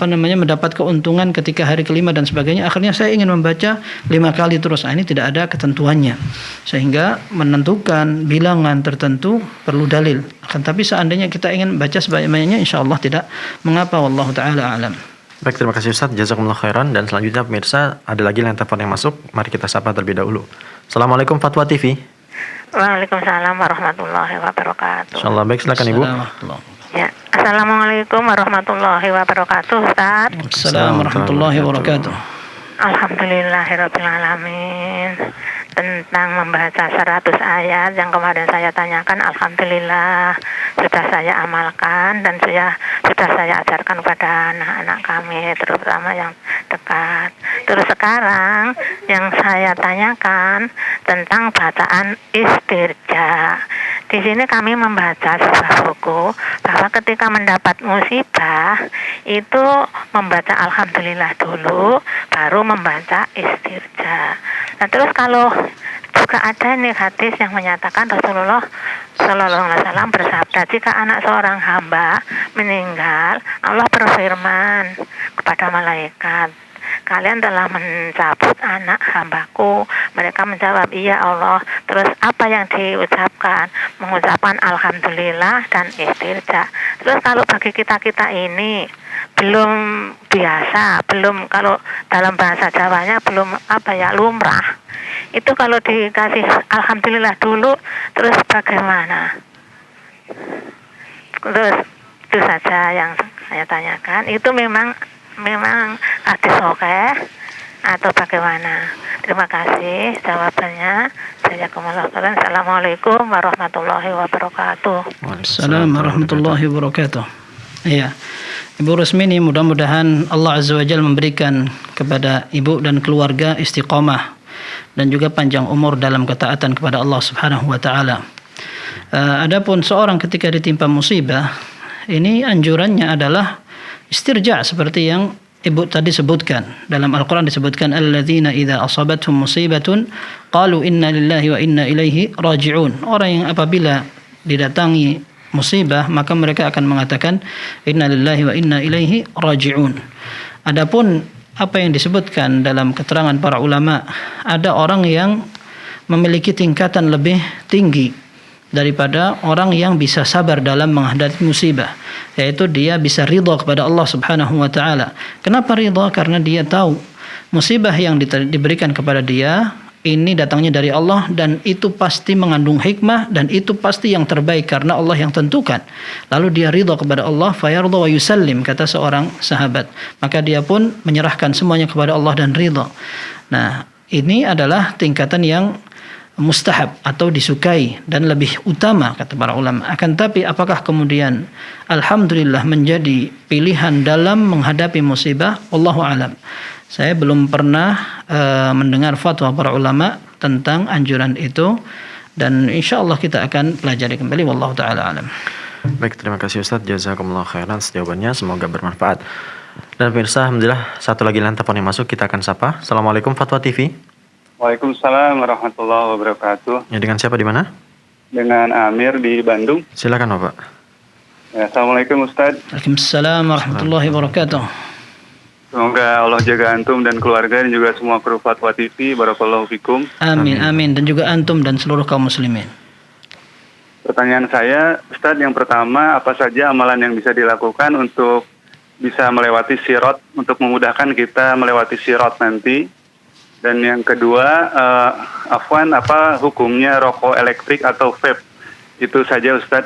mendapat keuntungan ketika hari kelima dan sebagainya. Akhirnya saya ingin membaca 5 kali terus. Nah, ini tidak ada ketentuannya. Sehingga menentukan bilangan tertentu perlu dalil. Akan tetapi seandainya kita ingin baca sebanyak-banyaknya, insyaallah tidak mengapa, wallahu taala alam. Baik, terima kasih Ustaz, jazakumullah khairan. Dan selanjutnya pemirsa, ada lagi yang telepon yang masuk. Mari kita sapa terlebih dahulu. Assalamualaikum Fatwa TV. Waalaikumsalam warahmatullahi wabarakatuh. Insyaallah, baik, silakan Ibu. Ya, assalamualaikum warahmatullahi wabarakatuh Ustaz. Assalamualaikum warahmatullahi wabarakatuh. Alhamdulillahirabbil alamin. Tentang membaca 100 ayat yang kemarin saya tanyakan, alhamdulillah sudah saya amalkan dan sudah saya ajarkan kepada anak-anak kami, terutama yang dekat. Terus sekarang yang saya tanyakan tentang bacaan istirja. Di sini kami membaca sebuah buku bahwa ketika mendapat musibah itu membaca alhamdulillah dulu, baru membaca istirja. Nah, terus kalau juga ada nih hadis yang menyatakan Rasulullah Shallallahu Alaihi Wasallam bersabda, jika anak seorang hamba meninggal, Allah berfirman kepada malaikat, kalian telah mencabut anak hambaku. Mereka menjawab, iya Allah. Terus apa yang diucapkan? Mengucapkan alhamdulillah dan istirja. Terus kalau bagi kita-kita ini belum biasa, belum, kalau dalam bahasa Jawanya belum lumrah. Itu kalau dikasih alhamdulillah dulu, terus bagaimana? Terus itu saja yang saya tanyakan, itu memang hadis sahih atau bagaimana? Terima kasih jawabannya. Jazakumullah khairan. Assalamualaikum warahmatullahi wabarakatuh. Waalaikumsalam warahmatullahi wabarakatuh. Iya. Ibu Rusmini, mudah-mudahan Allah Azza wa Jalla memberikan kepada ibu dan keluarga istiqamah dan juga panjang umur dalam ketaatan kepada Allah Subhanahu wa taala. Adapun seorang ketika ditimpa musibah, ini anjurannya adalah istirja seperti yang ibu tadi sebutkan. Dalam Al-Quran disebutkan alladzina idza asabathum musibatun qalu inna lillahi wa inna ilaihi raji'un. Orang yang apabila didatangi musibah maka mereka akan mengatakan inna lillahi wa inna ilaihi raji'un. Adapun apa yang disebutkan dalam keterangan para ulama, ada orang yang memiliki tingkatan lebih tinggi daripada orang yang bisa sabar dalam menghadapi musibah, yaitu dia bisa ridha kepada Allah Subhanahu wa taala. Kenapa ridha? Karena dia tahu musibah yang diberikan kepada dia ini datangnya dari Allah dan itu pasti mengandung hikmah dan itu pasti yang terbaik karena Allah yang tentukan. Lalu dia ridha kepada Allah, fayardha wa yusallim, kata seorang sahabat. Maka dia pun menyerahkan semuanya kepada Allah dan ridha. Nah, ini adalah tingkatan yang mustahab atau disukai dan lebih utama kata para ulama. Akan tapi apakah kemudian alhamdulillah menjadi pilihan dalam menghadapi musibah? Wallahu alam. Saya belum pernah mendengar fatwa para ulama tentang anjuran itu dan insyaallah kita akan pelajari kembali. Wallahu taala alam. Baik, terima kasih Ustaz. Jazakumullah khairan jawabannya, semoga bermanfaat. Dan pemirsa, alhamdulillah satu lagi telepon yang masuk, kita akan sapa. Assalamualaikum Fatwa TV. Waalaikumsalam warahmatullahi wabarakatuh. Ya, dengan siapa di mana? Dengan Amir di Bandung. Silakan Bapak. Ya, Assalamualaikum Ustaz. Waalaikumsalam warahmatullahi wabarakatuh. Semoga Allah jaga antum dan keluarga dan juga semua kru Fatwa TV. Barakallahu fikum. Amin, amin. Dan juga antum dan seluruh kaum muslimin. Pertanyaan saya, Ustaz, yang pertama, apa saja amalan yang bisa dilakukan untuk bisa melewati sirat, untuk memudahkan kita melewati sirat nanti? Dan yang kedua, afwan, apa hukumnya rokok elektrik atau vape? Itu saja Ustaz.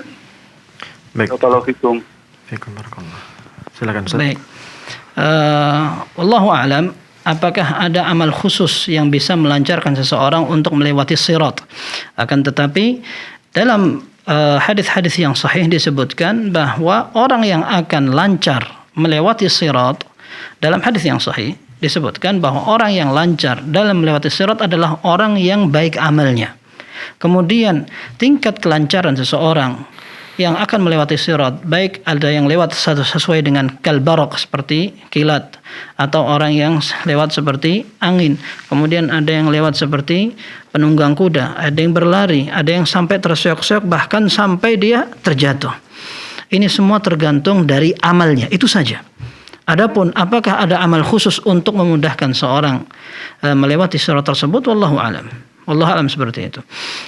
Baik. Barakallahu fikum. Silakan Ustaz. Baik. Wallahu a'lam, apakah ada amal khusus yang bisa melancarkan seseorang untuk melewati sirat? Akan tetapi dalam hadis-hadis yang sahih disebutkan bahwa orang yang akan lancar melewati sirat, dalam hadis yang sahih disebutkan bahwa orang yang lancar dalam melewati sirat adalah orang yang baik amalnya. Kemudian tingkat kelancaran seseorang yang akan melewati sirat, baik ada yang lewat sesuai dengan kalbarok seperti kilat, atau orang yang lewat seperti angin, kemudian ada yang lewat seperti penunggang kuda, ada yang berlari, ada yang sampai terseok-seok bahkan sampai dia terjatuh. Ini semua tergantung dari amalnya, itu saja. Adapun apakah ada amal khusus untuk memudahkan seorang melewati sirat tersebut, wallahu alam. Wallahu alam seperti itu.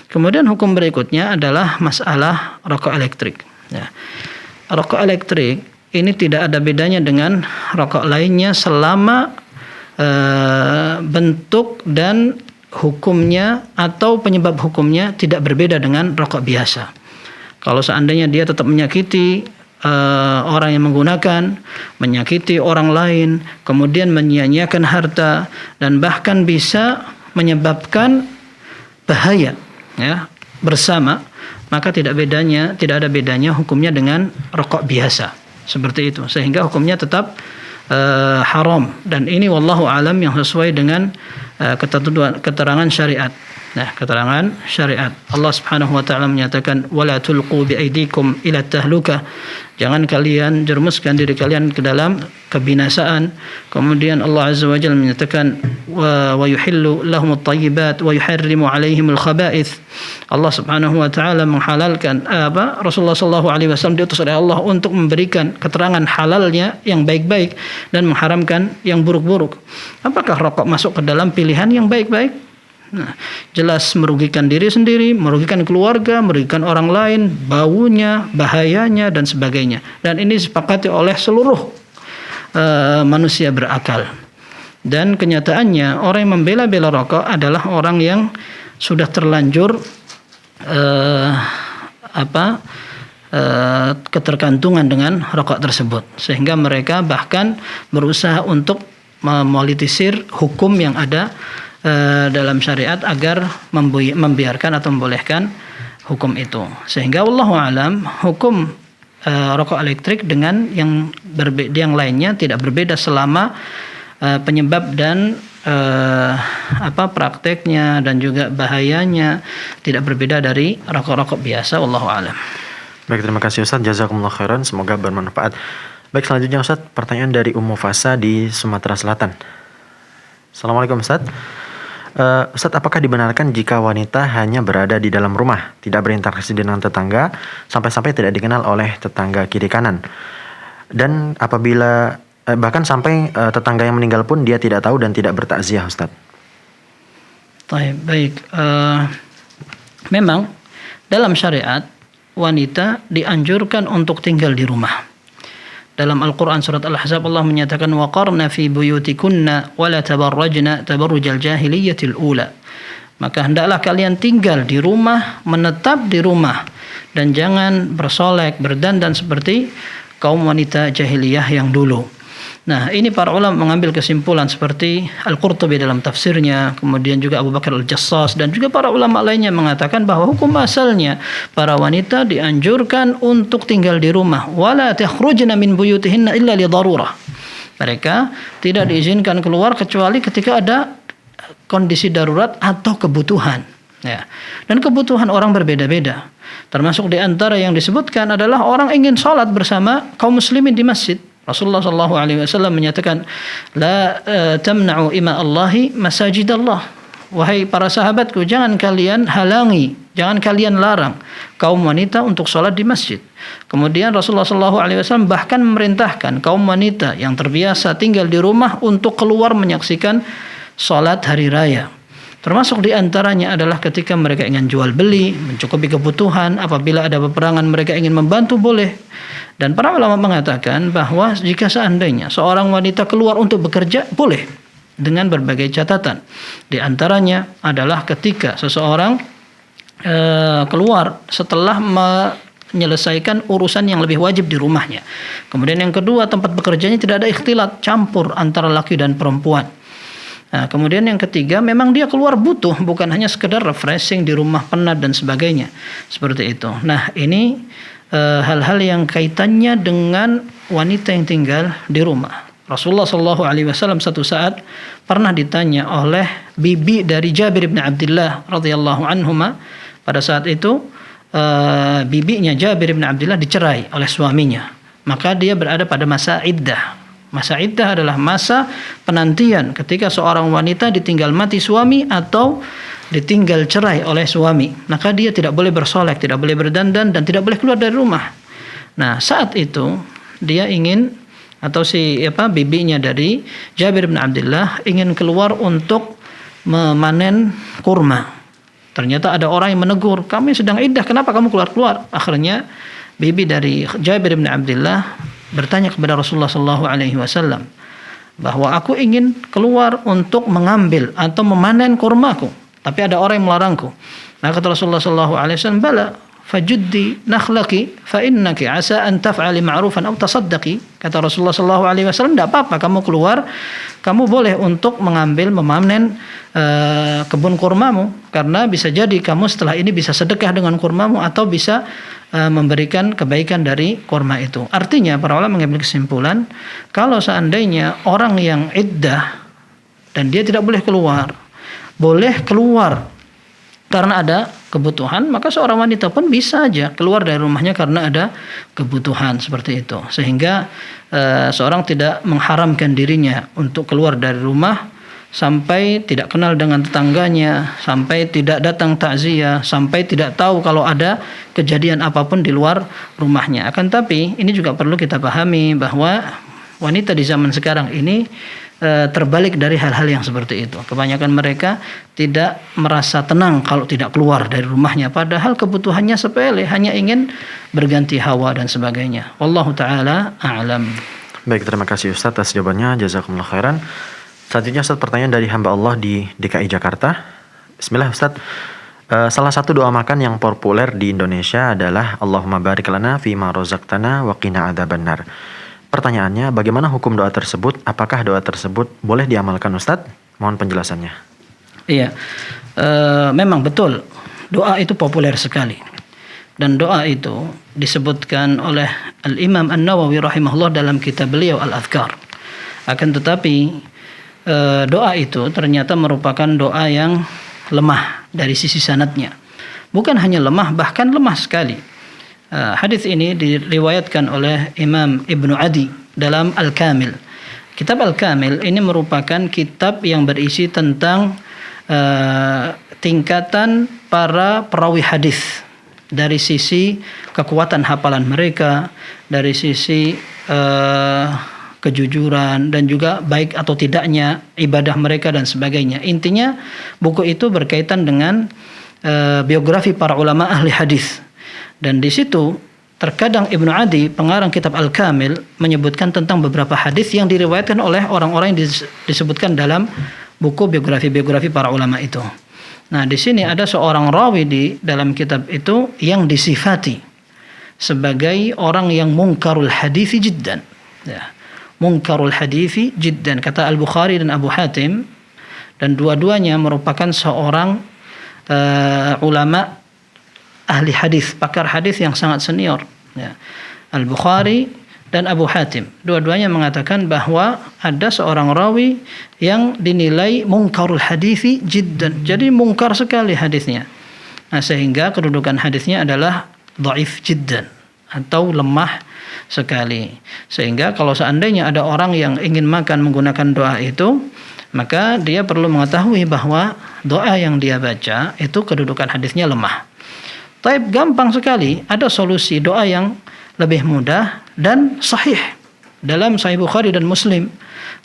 Kemudian hukum berikutnya adalah masalah rokok elektrik. Ya. Rokok elektrik ini tidak ada bedanya dengan rokok lainnya selama bentuk dan hukumnya atau penyebab hukumnya tidak berbeda dengan rokok biasa. Kalau seandainya dia tetap menyakiti orang yang menggunakan, menyakiti orang lain, kemudian menyia-nyiakan harta dan bahkan bisa menyebabkan bahaya ya bersama, maka tidak ada bedanya hukumnya dengan rokok biasa seperti itu, sehingga hukumnya tetap haram, dan ini wallahu alam yang sesuai dengan keterangan syariat. Nah, keterangan syariat. Allah Subhanahu wa taala menyatakan wala tulqu biaidikum ila tahlukah. Jangan kalian jerumuskan diri kalian ke dalam kebinasaan. Kemudian Allah Azza wa Jalla menyatakan wa yuhillu lahumut thayyibat wa yuharrimu alaihimul khaba'ith. Allah Subhanahu wa taala menghalalkan Rasulullah sallallahu alaihi wasallam diutus oleh Allah untuk memberikan keterangan halalnya yang baik-baik dan mengharamkan yang buruk-buruk. Apakah rokok masuk ke dalam pilihan yang baik-baik? Nah, jelas merugikan diri sendiri, merugikan keluarga, merugikan orang lain, baunya, bahayanya dan sebagainya. Dan ini disepakati oleh seluruh manusia berakal. Dan kenyataannya orang yang membela-bela rokok adalah orang yang sudah terlanjur ketergantungan dengan rokok tersebut, sehingga mereka bahkan berusaha untuk memoletisir hukum yang ada dalam syariat agar membiarkan atau membolehkan hukum itu. Sehingga wallahu alam hukum rokok elektrik dengan yang lainnya tidak berbeda selama penyebab dan prakteknya dan juga bahayanya tidak berbeda dari rokok-rokok biasa. Wallahu alam. Baik, terima kasih Ustaz, jazakumullah khairan, semoga bermanfaat. Baik, selanjutnya Ustaz, pertanyaan dari Ummu Fasa di Sumatera Selatan. Assalamualaikum Ustaz. Ustaz, apakah dibenarkan jika wanita hanya berada di dalam rumah, tidak berinteraksi dengan tetangga, sampai-sampai tidak dikenal oleh tetangga kiri kanan? Dan apabila bahkan sampai tetangga yang meninggal pun dia tidak tahu dan tidak bertakziah, Ustaz. Baik. Memang dalam syariat wanita dianjurkan untuk tinggal di rumah. Dalam Al-Quran surat Al-Ahzab Allah menyatakan waqarna fi buyutikunna wa la tabarrajna tabarrujal jahiliyatil ula. Maka hendaklah kalian tinggal di rumah, menetap di rumah, dan jangan bersolek, berdandan seperti kaum wanita jahiliyah yang dulu. Nah, ini para ulama mengambil kesimpulan seperti Al-Qurtubi dalam tafsirnya, kemudian juga Abu Bakar Al-Jassas dan juga para ulama lainnya mengatakan bahwa hukum asalnya para wanita dianjurkan untuk tinggal di rumah. Wala takhrujna min buyutihinna illa li darurah. Mereka tidak diizinkan keluar kecuali ketika ada kondisi darurat atau kebutuhan. Ya. Dan kebutuhan orang berbeda-beda. Termasuk di antara yang disebutkan adalah orang ingin sholat bersama kaum muslimin di masjid. Rasulullah SAW menyatakan, la tamna'u ima Allahi masajid Allah. Wahai para sahabatku, jangan kalian halangi, jangan kalian larang kaum wanita untuk sholat di masjid. Kemudian Rasulullah SAW bahkan memerintahkan kaum wanita yang terbiasa tinggal di rumah untuk keluar menyaksikan sholat hari raya. Termasuk di antaranya adalah ketika mereka ingin jual beli, mencukupi kebutuhan, apabila ada peperangan mereka ingin membantu boleh. Dan para ulama mengatakan bahwa jika seandainya seorang wanita keluar untuk bekerja boleh dengan berbagai catatan. Di antaranya adalah ketika seseorang keluar setelah menyelesaikan urusan yang lebih wajib di rumahnya. Kemudian yang kedua, tempat bekerjanya tidak ada ikhtilat, campur antara laki dan perempuan. Nah, kemudian yang ketiga, memang dia keluar butuh, bukan hanya sekedar refreshing di rumah penat dan sebagainya. Seperti itu. Nah, ini hal-hal yang kaitannya dengan wanita yang tinggal di rumah. Rasulullah SAW satu saat pernah ditanya oleh bibi dari Jabir bin Abdullah radhiyallahu anhuma. Pada saat itu bibinya Jabir bin Abdullah dicerai oleh suaminya. Maka dia berada pada masa iddah. Masa iddah adalah masa penantian ketika seorang wanita ditinggal mati suami atau ditinggal cerai oleh suami. Maka dia tidak boleh bersolek, tidak boleh berdandan, dan tidak boleh keluar dari rumah. Nah, saat itu dia ingin, atau bibinya dari Jabir bin Abdullah ingin keluar untuk memanen kurma. Ternyata ada orang yang menegur, kami sedang iddah, kenapa kamu keluar-keluar? Akhirnya bibi dari Jabir bin Abdullah bertanya kepada Rasulullah SAW bahwa aku ingin keluar untuk mengambil atau memanen kurmaku, tapi ada orang yang melarangku. Nah, kata Rasulullah SAW, bala fajuddi nakhlaki fa innaki asa an taf'ali ma'rufan aw tasaddaqi. Kata Rasulullah SAW, tidak apa-apa kamu keluar, kamu boleh untuk mengambil, memanen kebun kurmamu, karena bisa jadi kamu setelah ini bisa sedekah dengan kurmamu atau bisa memberikan kebaikan dari kurma itu. Artinya para ulama mengambil kesimpulan, kalau seandainya orang yang iddah dan dia tidak boleh keluar, boleh keluar karena ada kebutuhan, maka seorang wanita pun bisa aja keluar dari rumahnya karena ada kebutuhan seperti itu. Sehingga seorang tidak mengharamkan dirinya untuk keluar dari rumah sampai tidak kenal dengan tetangganya, sampai tidak datang takziah, sampai tidak tahu kalau ada kejadian apapun di luar rumahnya. Akan tapi ini juga perlu kita pahami bahwa wanita di zaman sekarang ini terbalik dari hal-hal yang seperti itu. Kebanyakan mereka tidak merasa tenang kalau tidak keluar dari rumahnya, padahal kebutuhannya sepele, hanya ingin berganti hawa dan sebagainya. Wallahu taala a'lam. Baik, terima kasih Ustaz atas jawabannya, jazakumullah khairan. Selanjutnya Ustaz, pertanyaan dari hamba Allah di DKI Jakarta. Bismillah Ustaz. Salah satu doa makan yang populer di Indonesia adalah Allahumma barik lana fima rozaqtana wa qina adzabannar. Pertanyaannya, bagaimana hukum doa tersebut? Apakah doa tersebut boleh diamalkan Ustadz? Mohon penjelasannya. Iya, memang betul doa itu populer sekali. Dan doa itu disebutkan oleh Al-Imam An-Nawawi rahimahullah dalam kitab beliau Al-Adhkar. Akan tetapi doa itu ternyata merupakan doa yang lemah dari sisi sanadnya. Bukan hanya lemah, bahkan lemah sekali. Hadis ini diriwayatkan oleh Imam Ibnu Adi dalam Al-Kamil. Kitab Al-Kamil ini merupakan kitab yang berisi tentang tingkatan para perawi hadis dari sisi kekuatan hafalan mereka, dari sisi kejujuran dan juga baik atau tidaknya ibadah mereka dan sebagainya. Intinya buku itu berkaitan dengan biografi para ulama ahli hadis. Dan di situ terkadang Ibnu Adi, pengarang kitab Al-Kamil, menyebutkan tentang beberapa hadis yang diriwayatkan oleh orang-orang yang disebutkan dalam buku biografi para ulama itu. Nah, di sini ada seorang rawi di dalam kitab itu yang disifati sebagai orang yang munkarul hadisi jiddan. Ya. Munkarul hadisi jiddan, kata Al-Bukhari dan Abu Hatim, dan dua-duanya merupakan seorang ulama ahli hadis, pakar hadis yang sangat senior. Ya. Al-Bukhari dan Abu Hatim, dua-duanya mengatakan bahwa ada seorang rawi yang dinilai munkarul hadisi jiddan. Jadi mungkar sekali hadisnya. Nah, sehingga kedudukan hadisnya adalah dhaif jiddan atau lemah sekali. Sehingga kalau seandainya ada orang yang ingin makan menggunakan doa itu, maka dia perlu mengetahui bahwa doa yang dia baca itu kedudukan hadisnya lemah. Taib, gampang sekali, ada solusi doa yang lebih mudah dan sahih. Dalam Sahih Bukhari dan Muslim,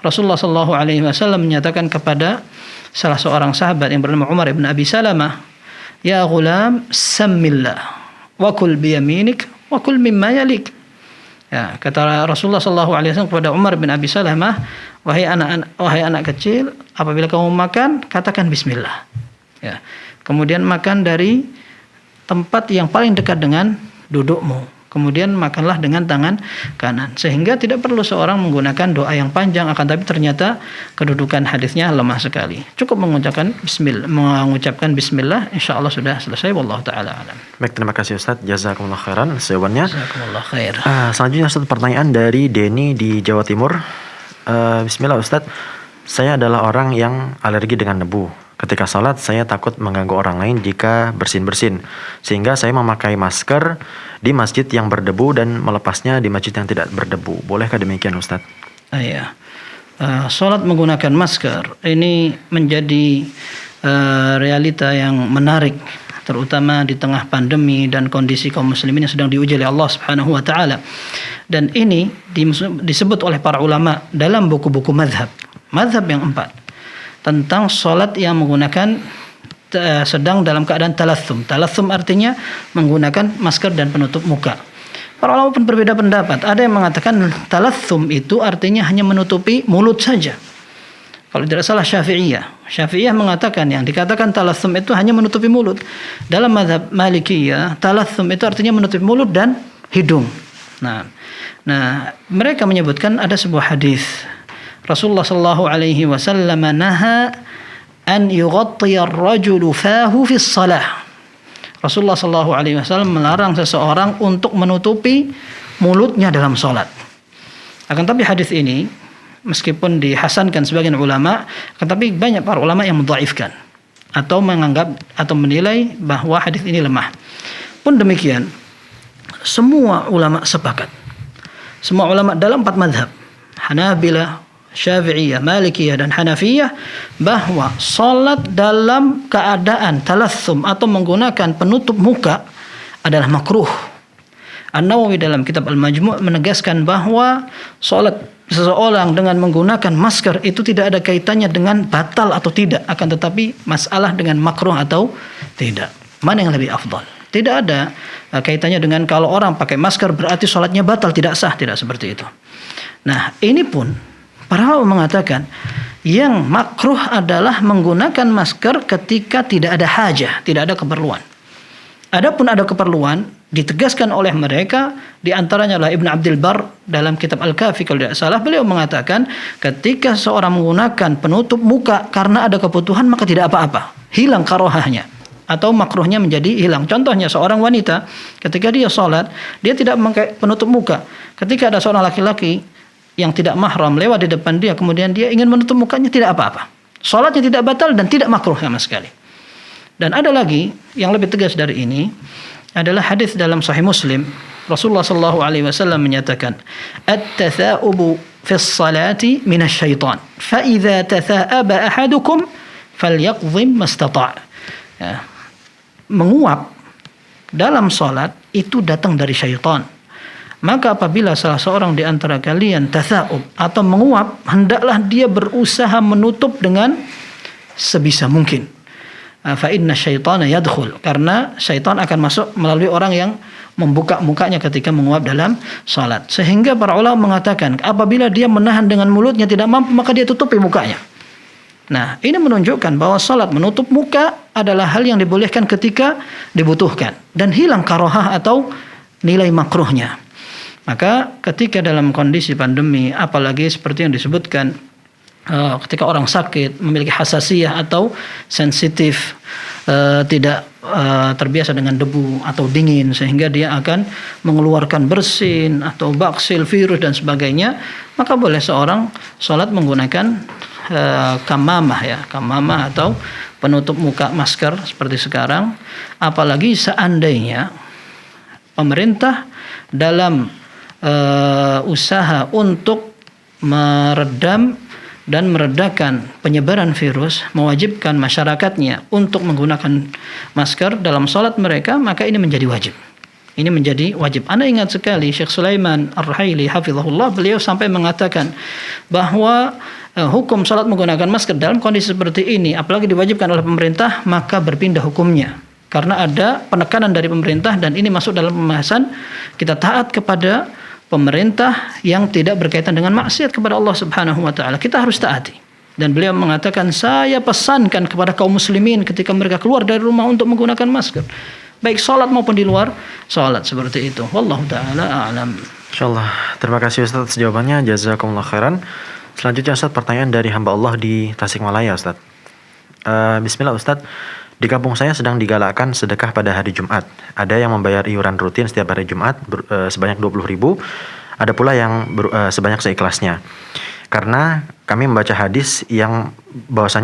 Rasulullah SAW menyatakan kepada salah seorang sahabat yang bernama Umar ibn Abi Salamah, "Ya ghulam, sammillah, wa kul biyaminik, wa kul mimma yalik." Ya, kata Rasulullah SAW kepada Umar bin Abi Salamah, wahai anak kecil, apabila kamu makan, katakan bismillah. Ya. Kemudian makan dari tempat yang paling dekat dengan dudukmu. Kemudian makanlah dengan tangan kanan. Sehingga tidak perlu seorang menggunakan doa yang panjang, akan tapi ternyata kedudukan hadisnya lemah sekali. Cukup mengucapkan bismillah, insyaallah sudah selesai. Wallahu taala alam. Baik, terima kasih Ustaz. Jazakumullah khairan jawabannya. Jazakumullah khair. Selanjutnya Ustaz, pertanyaan dari Denny di Jawa Timur. Bismillah Ustaz. Saya adalah orang yang alergi dengan debu. Ketika salat saya takut mengganggu orang lain jika bersin-bersin, sehingga saya memakai masker di masjid yang berdebu dan melepasnya di masjid yang tidak berdebu. Bolehkah demikian Ustaz? Iya. Salat menggunakan masker ini menjadi realita yang menarik, terutama di tengah pandemi dan kondisi kaum muslimin yang sedang diuji oleh Allah Subhanahu wa taala. Dan ini disebut oleh para ulama dalam buku-buku mazhab yang 4 tentang salat yang menggunakan sedang dalam keadaan talassum. Talassum artinya menggunakan masker dan penutup muka. Para ulama pun berbeda pendapat. Ada yang mengatakan talassum itu artinya hanya menutupi mulut saja. Kalau tidak salah Syafi'iyah mengatakan yang dikatakan talassum itu hanya menutupi mulut. Dalam mazhab Malikiyah, talassum itu artinya menutupi mulut dan hidung. Nah, mereka menyebutkan ada sebuah hadis Rasulullah sallallahu alaihi wasallam naha an yughatti ar-rajulu fahu fi shalah. Rasulullah sallallahu alaihi wasallam melarang seseorang untuk menutupi mulutnya dalam salat. Akan tapi hadis ini meskipun dihasankan sebagian ulama, akan tapi banyak para ulama yang mendhaifkan atau menganggap atau menilai bahwa hadis ini lemah. Pun demikian, semua ulama sepakat. Semua ulama dalam 4 mazhab, Hanabilah, Syafi'iyah, Malikiyah dan Hanafiyah, bahwa salat dalam keadaan talassum atau menggunakan penutup muka adalah makruh. An-Nawawi dalam kitab Al-Majmu' menegaskan bahwa salat seseorang dengan menggunakan masker itu tidak ada kaitannya dengan batal atau tidak, akan tetapi masalah dengan makruh atau tidak. Mana yang lebih afdal? Tidak ada kaitannya dengan kalau orang pakai masker berarti salatnya batal, tidak sah, tidak seperti itu. Nah, ini pun para ulama mengatakan Yang makruh adalah menggunakan masker ketika tidak ada hajah, tidak ada keperluan. Adapun ada keperluan, ditegaskan oleh mereka, di antaranya adalah Ibn Abdul Bar dalam kitab Al-Kafi kalau tidak salah, beliau mengatakan ketika seorang menggunakan penutup muka karena ada kebutuhan maka tidak apa-apa, hilang karohahnya atau makruhnya menjadi hilang. Contohnya seorang wanita ketika dia sholat, dia tidak memakai penutup muka. Ketika ada seorang laki-laki yang tidak mahram lewat di depan dia, kemudian dia ingin menutup mukanya, tidak apa-apa. Sholatnya tidak batal dan tidak makruh sama sekali. Dan ada lagi yang lebih tegas dari ini adalah hadis dalam Sahih Muslim. Rasulullah sallallahu alaihi wasallam menyatakan, "At-tatha'ubu fi as-salati minasyaitan. Fa idza tatha'aba ahadukum falyaqdhim mastata'." Ya. Menguap dalam salat itu datang dari syaitan. Maka apabila salah seorang di antara kalian tatha'ub atau menguap, hendaklah dia berusaha menutup dengan sebisa mungkin. Fa inna syaitana yadkhul, karena syaitan akan masuk melalui orang yang membuka mukanya ketika menguap dalam salat. Sehingga para ulama mengatakan apabila dia menahan dengan mulutnya tidak mampu, maka dia tutupi mukanya. Nah, ini menunjukkan bahwa salat menutup muka adalah hal yang dibolehkan ketika dibutuhkan dan hilang karohah atau nilai makruhnya. Maka ketika dalam kondisi pandemi, apalagi seperti yang disebutkan ketika orang sakit, memiliki hasasiyah atau sensitif, tidak terbiasa dengan debu atau dingin, sehingga dia akan mengeluarkan bersin atau baksil, virus dan sebagainya, maka boleh seorang sholat menggunakan kamamah atau penutup muka, masker seperti sekarang. Apalagi seandainya pemerintah dalam usaha untuk meredam dan meredakan penyebaran virus mewajibkan masyarakatnya untuk menggunakan masker dalam salat mereka, maka ini menjadi wajib. Ini menjadi wajib. Anda ingat sekali Syekh Sulaiman Ar-Ruhaili hafizahullah, beliau sampai mengatakan bahwa hukum salat menggunakan masker dalam kondisi seperti ini, apalagi diwajibkan oleh pemerintah, maka berpindah hukumnya. Karena ada penekanan dari pemerintah, dan ini masuk dalam pembahasan kita taat kepada pemerintah yang tidak berkaitan dengan maksiat kepada Allah Subhanahu wa taala. Kita harus taati. Dan beliau mengatakan, saya pesankan kepada kaum muslimin ketika mereka keluar dari rumah untuk menggunakan masker, baik salat maupun di luar salat, seperti itu. Wallahu taala a'lam. Insyaallah. Terima kasih Ustaz jawabannya. Jazakumullah khairan. Selanjutnya Ustaz, pertanyaan dari hamba Allah di Tasikmalaya Ustaz. Bismillah Ustaz. Di kampung saya sedang digalakkan sedekah pada hari Jumat. Ada yang membayar iuran rutin setiap hari Jumat sebanyak 20.000. Ada pula yang sebanyak seikhlasnya. Karena kami membaca hadis yang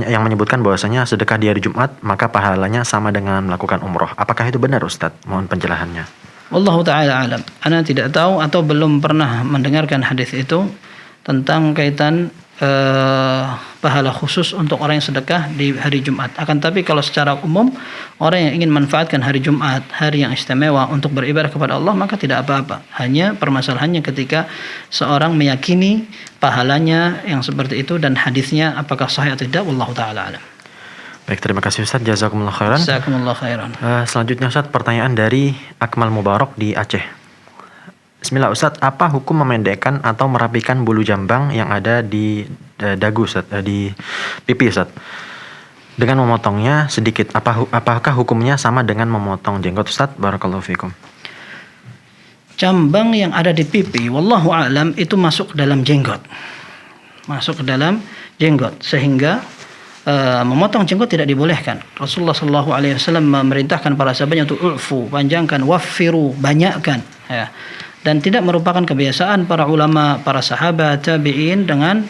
menyebutkan bahwasanya sedekah di hari Jumat maka pahalanya sama dengan melakukan umroh. Apakah itu benar Ustaz? Mohon penjelasannya. Wallahu taala alam. Ana tidak tahu atau belum pernah mendengarkan hadis itu tentang kaitan pahala khusus untuk orang yang sedekah di hari Jumat. Akan tapi kalau secara umum orang yang ingin manfaatkan hari Jumat, hari yang istimewa untuk beribadah kepada Allah, maka tidak apa-apa. Hanya permasalahannya ketika seorang meyakini pahalanya yang seperti itu dan hadisnya apakah sahih atau tidak, wallahu taala alam. Baik, terima kasih Ustaz. Jazakumullah khairan. Jazakumullah khairan. Selanjutnya Ustaz, pertanyaan dari Akmal Mubarak di Aceh. Bismillah Ustaz, apa hukum memendekkan atau merapikan bulu jambang yang ada di dagu Ustaz, di pipi Ustaz, dengan memotongnya sedikit? Apakah hukumnya sama dengan memotong jenggot Ustaz? Barakallahu fikum. Jambang yang ada di pipi, wallahu a'lam, itu masuk ke dalam jenggot. Masuk ke dalam jenggot, sehingga memotong jenggot tidak dibolehkan. Rasulullah sallallahu alaihi wasallam memerintahkan para sahabatnya untuk u'fu, panjangkan, waffiru, banyakkan, ya. Dan tidak merupakan kebiasaan para ulama, para sahabat, tabi'in dengan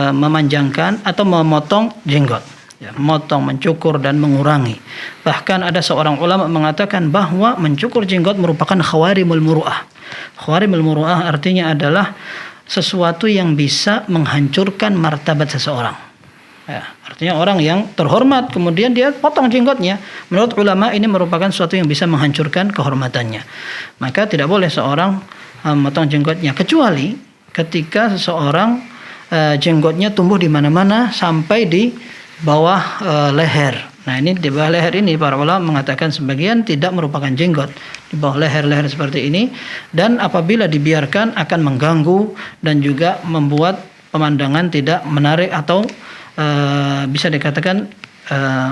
memanjangkan atau memotong jenggot, ya, memotong, mencukur dan mengurangi. Bahkan ada seorang ulama mengatakan bahwa mencukur jenggot merupakan khawarimul muru'ah. Khawarimul muru'ah artinya adalah sesuatu yang bisa menghancurkan martabat seseorang. Ya, artinya orang yang terhormat kemudian dia potong jenggotnya, menurut ulama ini merupakan sesuatu yang bisa menghancurkan kehormatannya. Maka tidak boleh seorang memotong jenggotnya, kecuali ketika seseorang jenggotnya tumbuh di mana-mana sampai di bawah leher. Nah, ini di bawah leher ini para ulama mengatakan sebagian tidak merupakan jenggot, di bawah leher-leher seperti ini, dan apabila dibiarkan akan mengganggu dan juga membuat pemandangan tidak menarik atau bisa dikatakan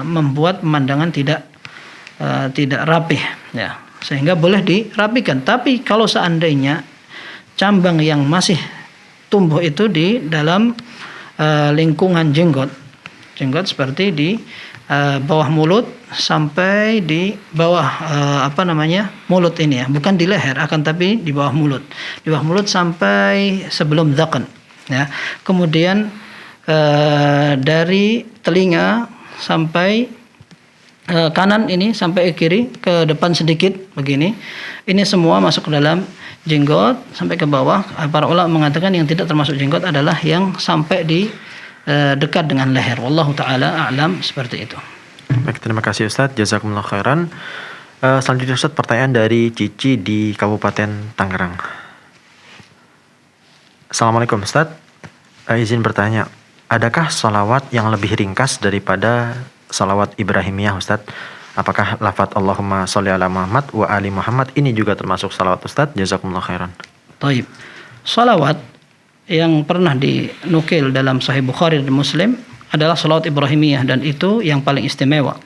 membuat pemandangan tidak rapih, ya, sehingga boleh dirapikan. Tapi kalau seandainya cambang yang masih tumbuh itu di dalam lingkungan jenggot seperti di bawah mulut sampai di bawah mulut ini, ya, bukan di leher, akan tapi di bawah mulut sampai sebelum dzaqan, ya. Kemudian dari telinga sampai kanan ini sampai kiri ke depan sedikit begini, ini semua masuk ke dalam jenggot sampai ke bawah. Para ulama mengatakan yang tidak termasuk jenggot adalah yang sampai di dekat dengan leher. Wallahu taala a'lam, seperti itu. Baik, terima kasih Ustadz, jazakumullah khairan. Selanjutnya Ustadz, pertanyaan dari Cici di Kabupaten Tangerang. Assalamualaikum Ustadz, izin bertanya, adakah salawat yang lebih ringkas daripada salawat Ibrahimiyah Ustadz? Apakah lafaz Allahumma sholli ala Muhammad wa ali Muhammad ini juga termasuk salawat Ustadz? Jazakumullah khairan. Taib. Salawat yang pernah dinukil dalam Sahih Bukhari dan Muslim adalah salawat Ibrahimiyah, dan itu yang paling istimewa.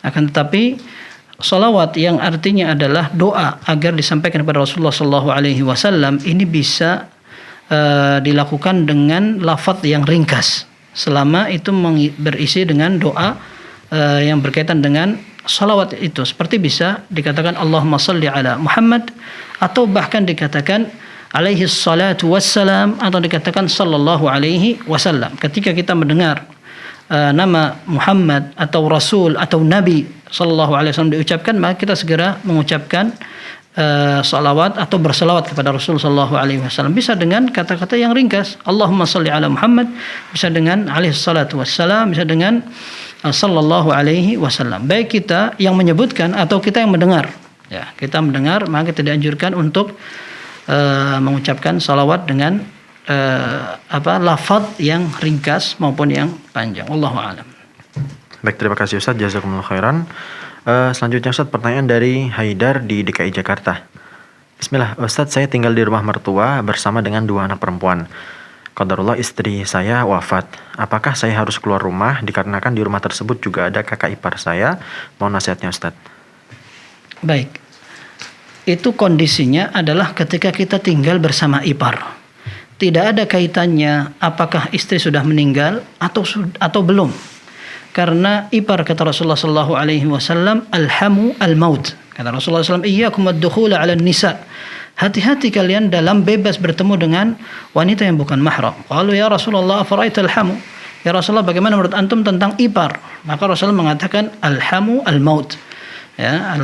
Akan tetapi salawat yang artinya adalah doa agar disampaikan kepada Rasulullah SAW ini bisa dilakukan dengan lafaz yang ringkas, selama itu berisi dengan doa yang berkaitan dengan salawat itu. Seperti bisa dikatakan Allahumma salli ala Muhammad, atau bahkan dikatakan alaihi salatu wassalam, atau dikatakan sallallahu alaihi wasallam. Ketika kita mendengar nama Muhammad atau Rasul atau Nabi sallallahu alaihi wasallam diucapkan, maka kita segera mengucapkan salawat atau bersalawat kepada Rasul sallallahu alaihi wasallam. Bisa dengan kata-kata yang ringkas, Allahumma salli ala Muhammad, bisa dengan alaihi salatu wassalam, bisa dengan sallallahu alaihi wasallam. Baik kita yang menyebutkan atau kita yang mendengar. Ya, kita mendengar, maka kita dianjurkan untuk mengucapkan salawat dengan lafaz yang ringkas maupun yang panjang. Wallahu a'lam. Baik, terima kasih Ustaz, jazakumullah khairan. Selanjutnya Ustaz, pertanyaan dari Haidar di DKI Jakarta. Bismillah, Ustaz, saya tinggal di rumah mertua bersama dengan 2 anak perempuan. Qadarullah istri saya wafat. Apakah saya harus keluar rumah dikarenakan di rumah tersebut juga ada kakak ipar saya? Mohon nasihatnya Ustaz. Baik. Itu kondisinya adalah ketika kita tinggal bersama ipar. Tidak ada kaitannya apakah istri sudah meninggal atau belum. Karena ipar, kata Rasulullah sallallahu alaihi wasallam, alhamu al-maut. Kata Rasulullah sallallahu alaihi wasallam, iyyakum ad-dukhula 'ala nisa. Hati-hati kalian dalam bebas bertemu dengan wanita yang bukan mahram. Qalu ya Rasulullah afara'aita alhamu? Ya Rasulullah, bagaimana menurut antum tentang ipar? Maka Rasulullah mengatakan alhamu al-maut. Ya,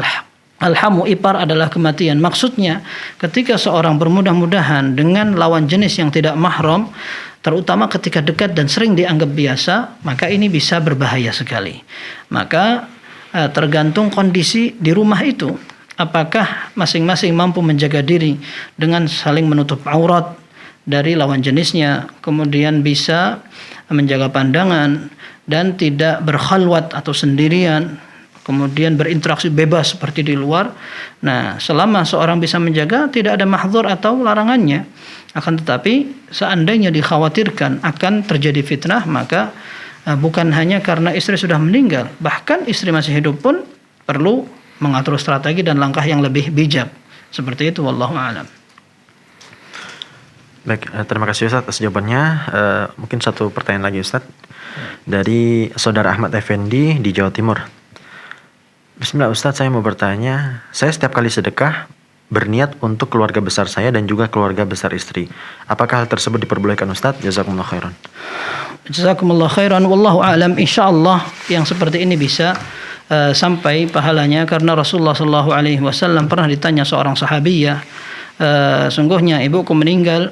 alhamu, ipar adalah kematian. Maksudnya ketika seorang bermudah-mudahan dengan lawan jenis yang tidak mahram, terutama ketika dekat dan sering dianggap biasa, maka ini bisa berbahaya sekali. Maka tergantung kondisi di rumah itu, apakah masing-masing mampu menjaga diri dengan saling menutup aurat dari lawan jenisnya, kemudian bisa menjaga pandangan dan tidak berkhalwat atau sendirian, kemudian berinteraksi bebas seperti di luar. Nah, selama seorang bisa menjaga, tidak ada mahdzur atau larangannya. Akan tetapi seandainya dikhawatirkan akan terjadi fitnah, maka bukan hanya karena istri sudah meninggal, bahkan istri masih hidup pun perlu mengatur strategi dan langkah yang lebih bijak. Seperti itu, wallahu a'lam. Baik, terima kasih Ustaz atas jawabannya. Mungkin satu pertanyaan lagi Ustaz, dari Saudara Ahmad Effendi di Jawa Timur. Bismillah Ustaz, saya mau bertanya, saya setiap kali sedekah berniat untuk keluarga besar saya dan juga keluarga besar istri. Apakah hal tersebut diperbolehkan Ustaz? Jazakumullah khairan. Jazakumullah khairan. Wallahu a'lam. Insyaallah yang seperti ini bisa sampai pahalanya, karena Rasulullah sallallahu alaihi wasallam pernah ditanya seorang sahabiyah, sungguhnya ibuku meninggal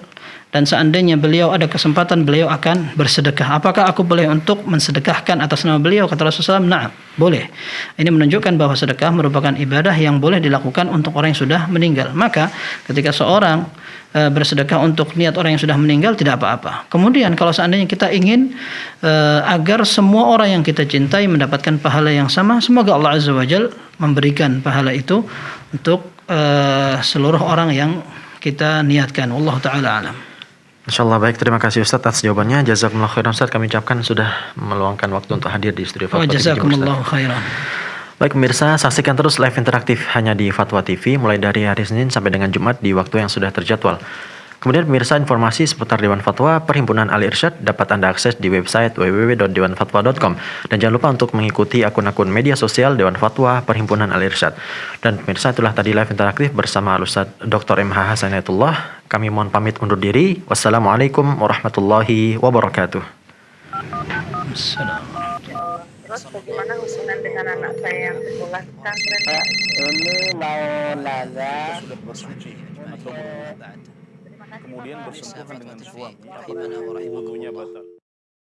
dan seandainya beliau ada kesempatan, beliau akan bersedekah. Apakah aku boleh untuk mensedekahkan atas nama beliau? Kata Rasulullah SAW, na'am, boleh. Ini menunjukkan bahwa sedekah merupakan ibadah yang boleh dilakukan untuk orang yang sudah meninggal. Maka ketika seorang bersedekah untuk niat orang yang sudah meninggal, tidak apa-apa. Kemudian kalau seandainya kita ingin agar semua orang yang kita cintai mendapatkan pahala yang sama, semoga Allah Azza wa Jalla memberikan pahala itu untuk seluruh orang yang kita niatkan. Wallahu ta'ala alam. Insyaallah baik, terima kasih Ustaz atas jawabannya. Jazakumullah khairan Ustaz, kami ucapkan sudah meluangkan waktu untuk hadir di studio Wa Fatwa TV Jember, Ustaz. jazakumullahu khairan. Baik pemirsa, saksikan terus live interaktif hanya di Fatwa TV mulai dari hari Senin sampai dengan Jumat di waktu yang sudah terjadwal. Kemudian pemirsa, informasi seputar Dewan Fatwa Perhimpunan Al-Irsyad dapat Anda akses di website www.dewanfatwa.com. Dan jangan lupa untuk mengikuti akun-akun media sosial Dewan Fatwa Perhimpunan Al-Irsyad. Dan pemirsa, itulah tadi live interaktif bersama Ustaz Dr. MH Hasanatullah. Kami mohon pamit undur diri. Wassalamualaikum warahmatullahi wabarakatuh. Terus bagaimana hubungan dengan anak saya yang sekolah pesantren? Ini mau nanya sudah bersuci atau kemudian bersentuhan dengan suami, wudunya batal.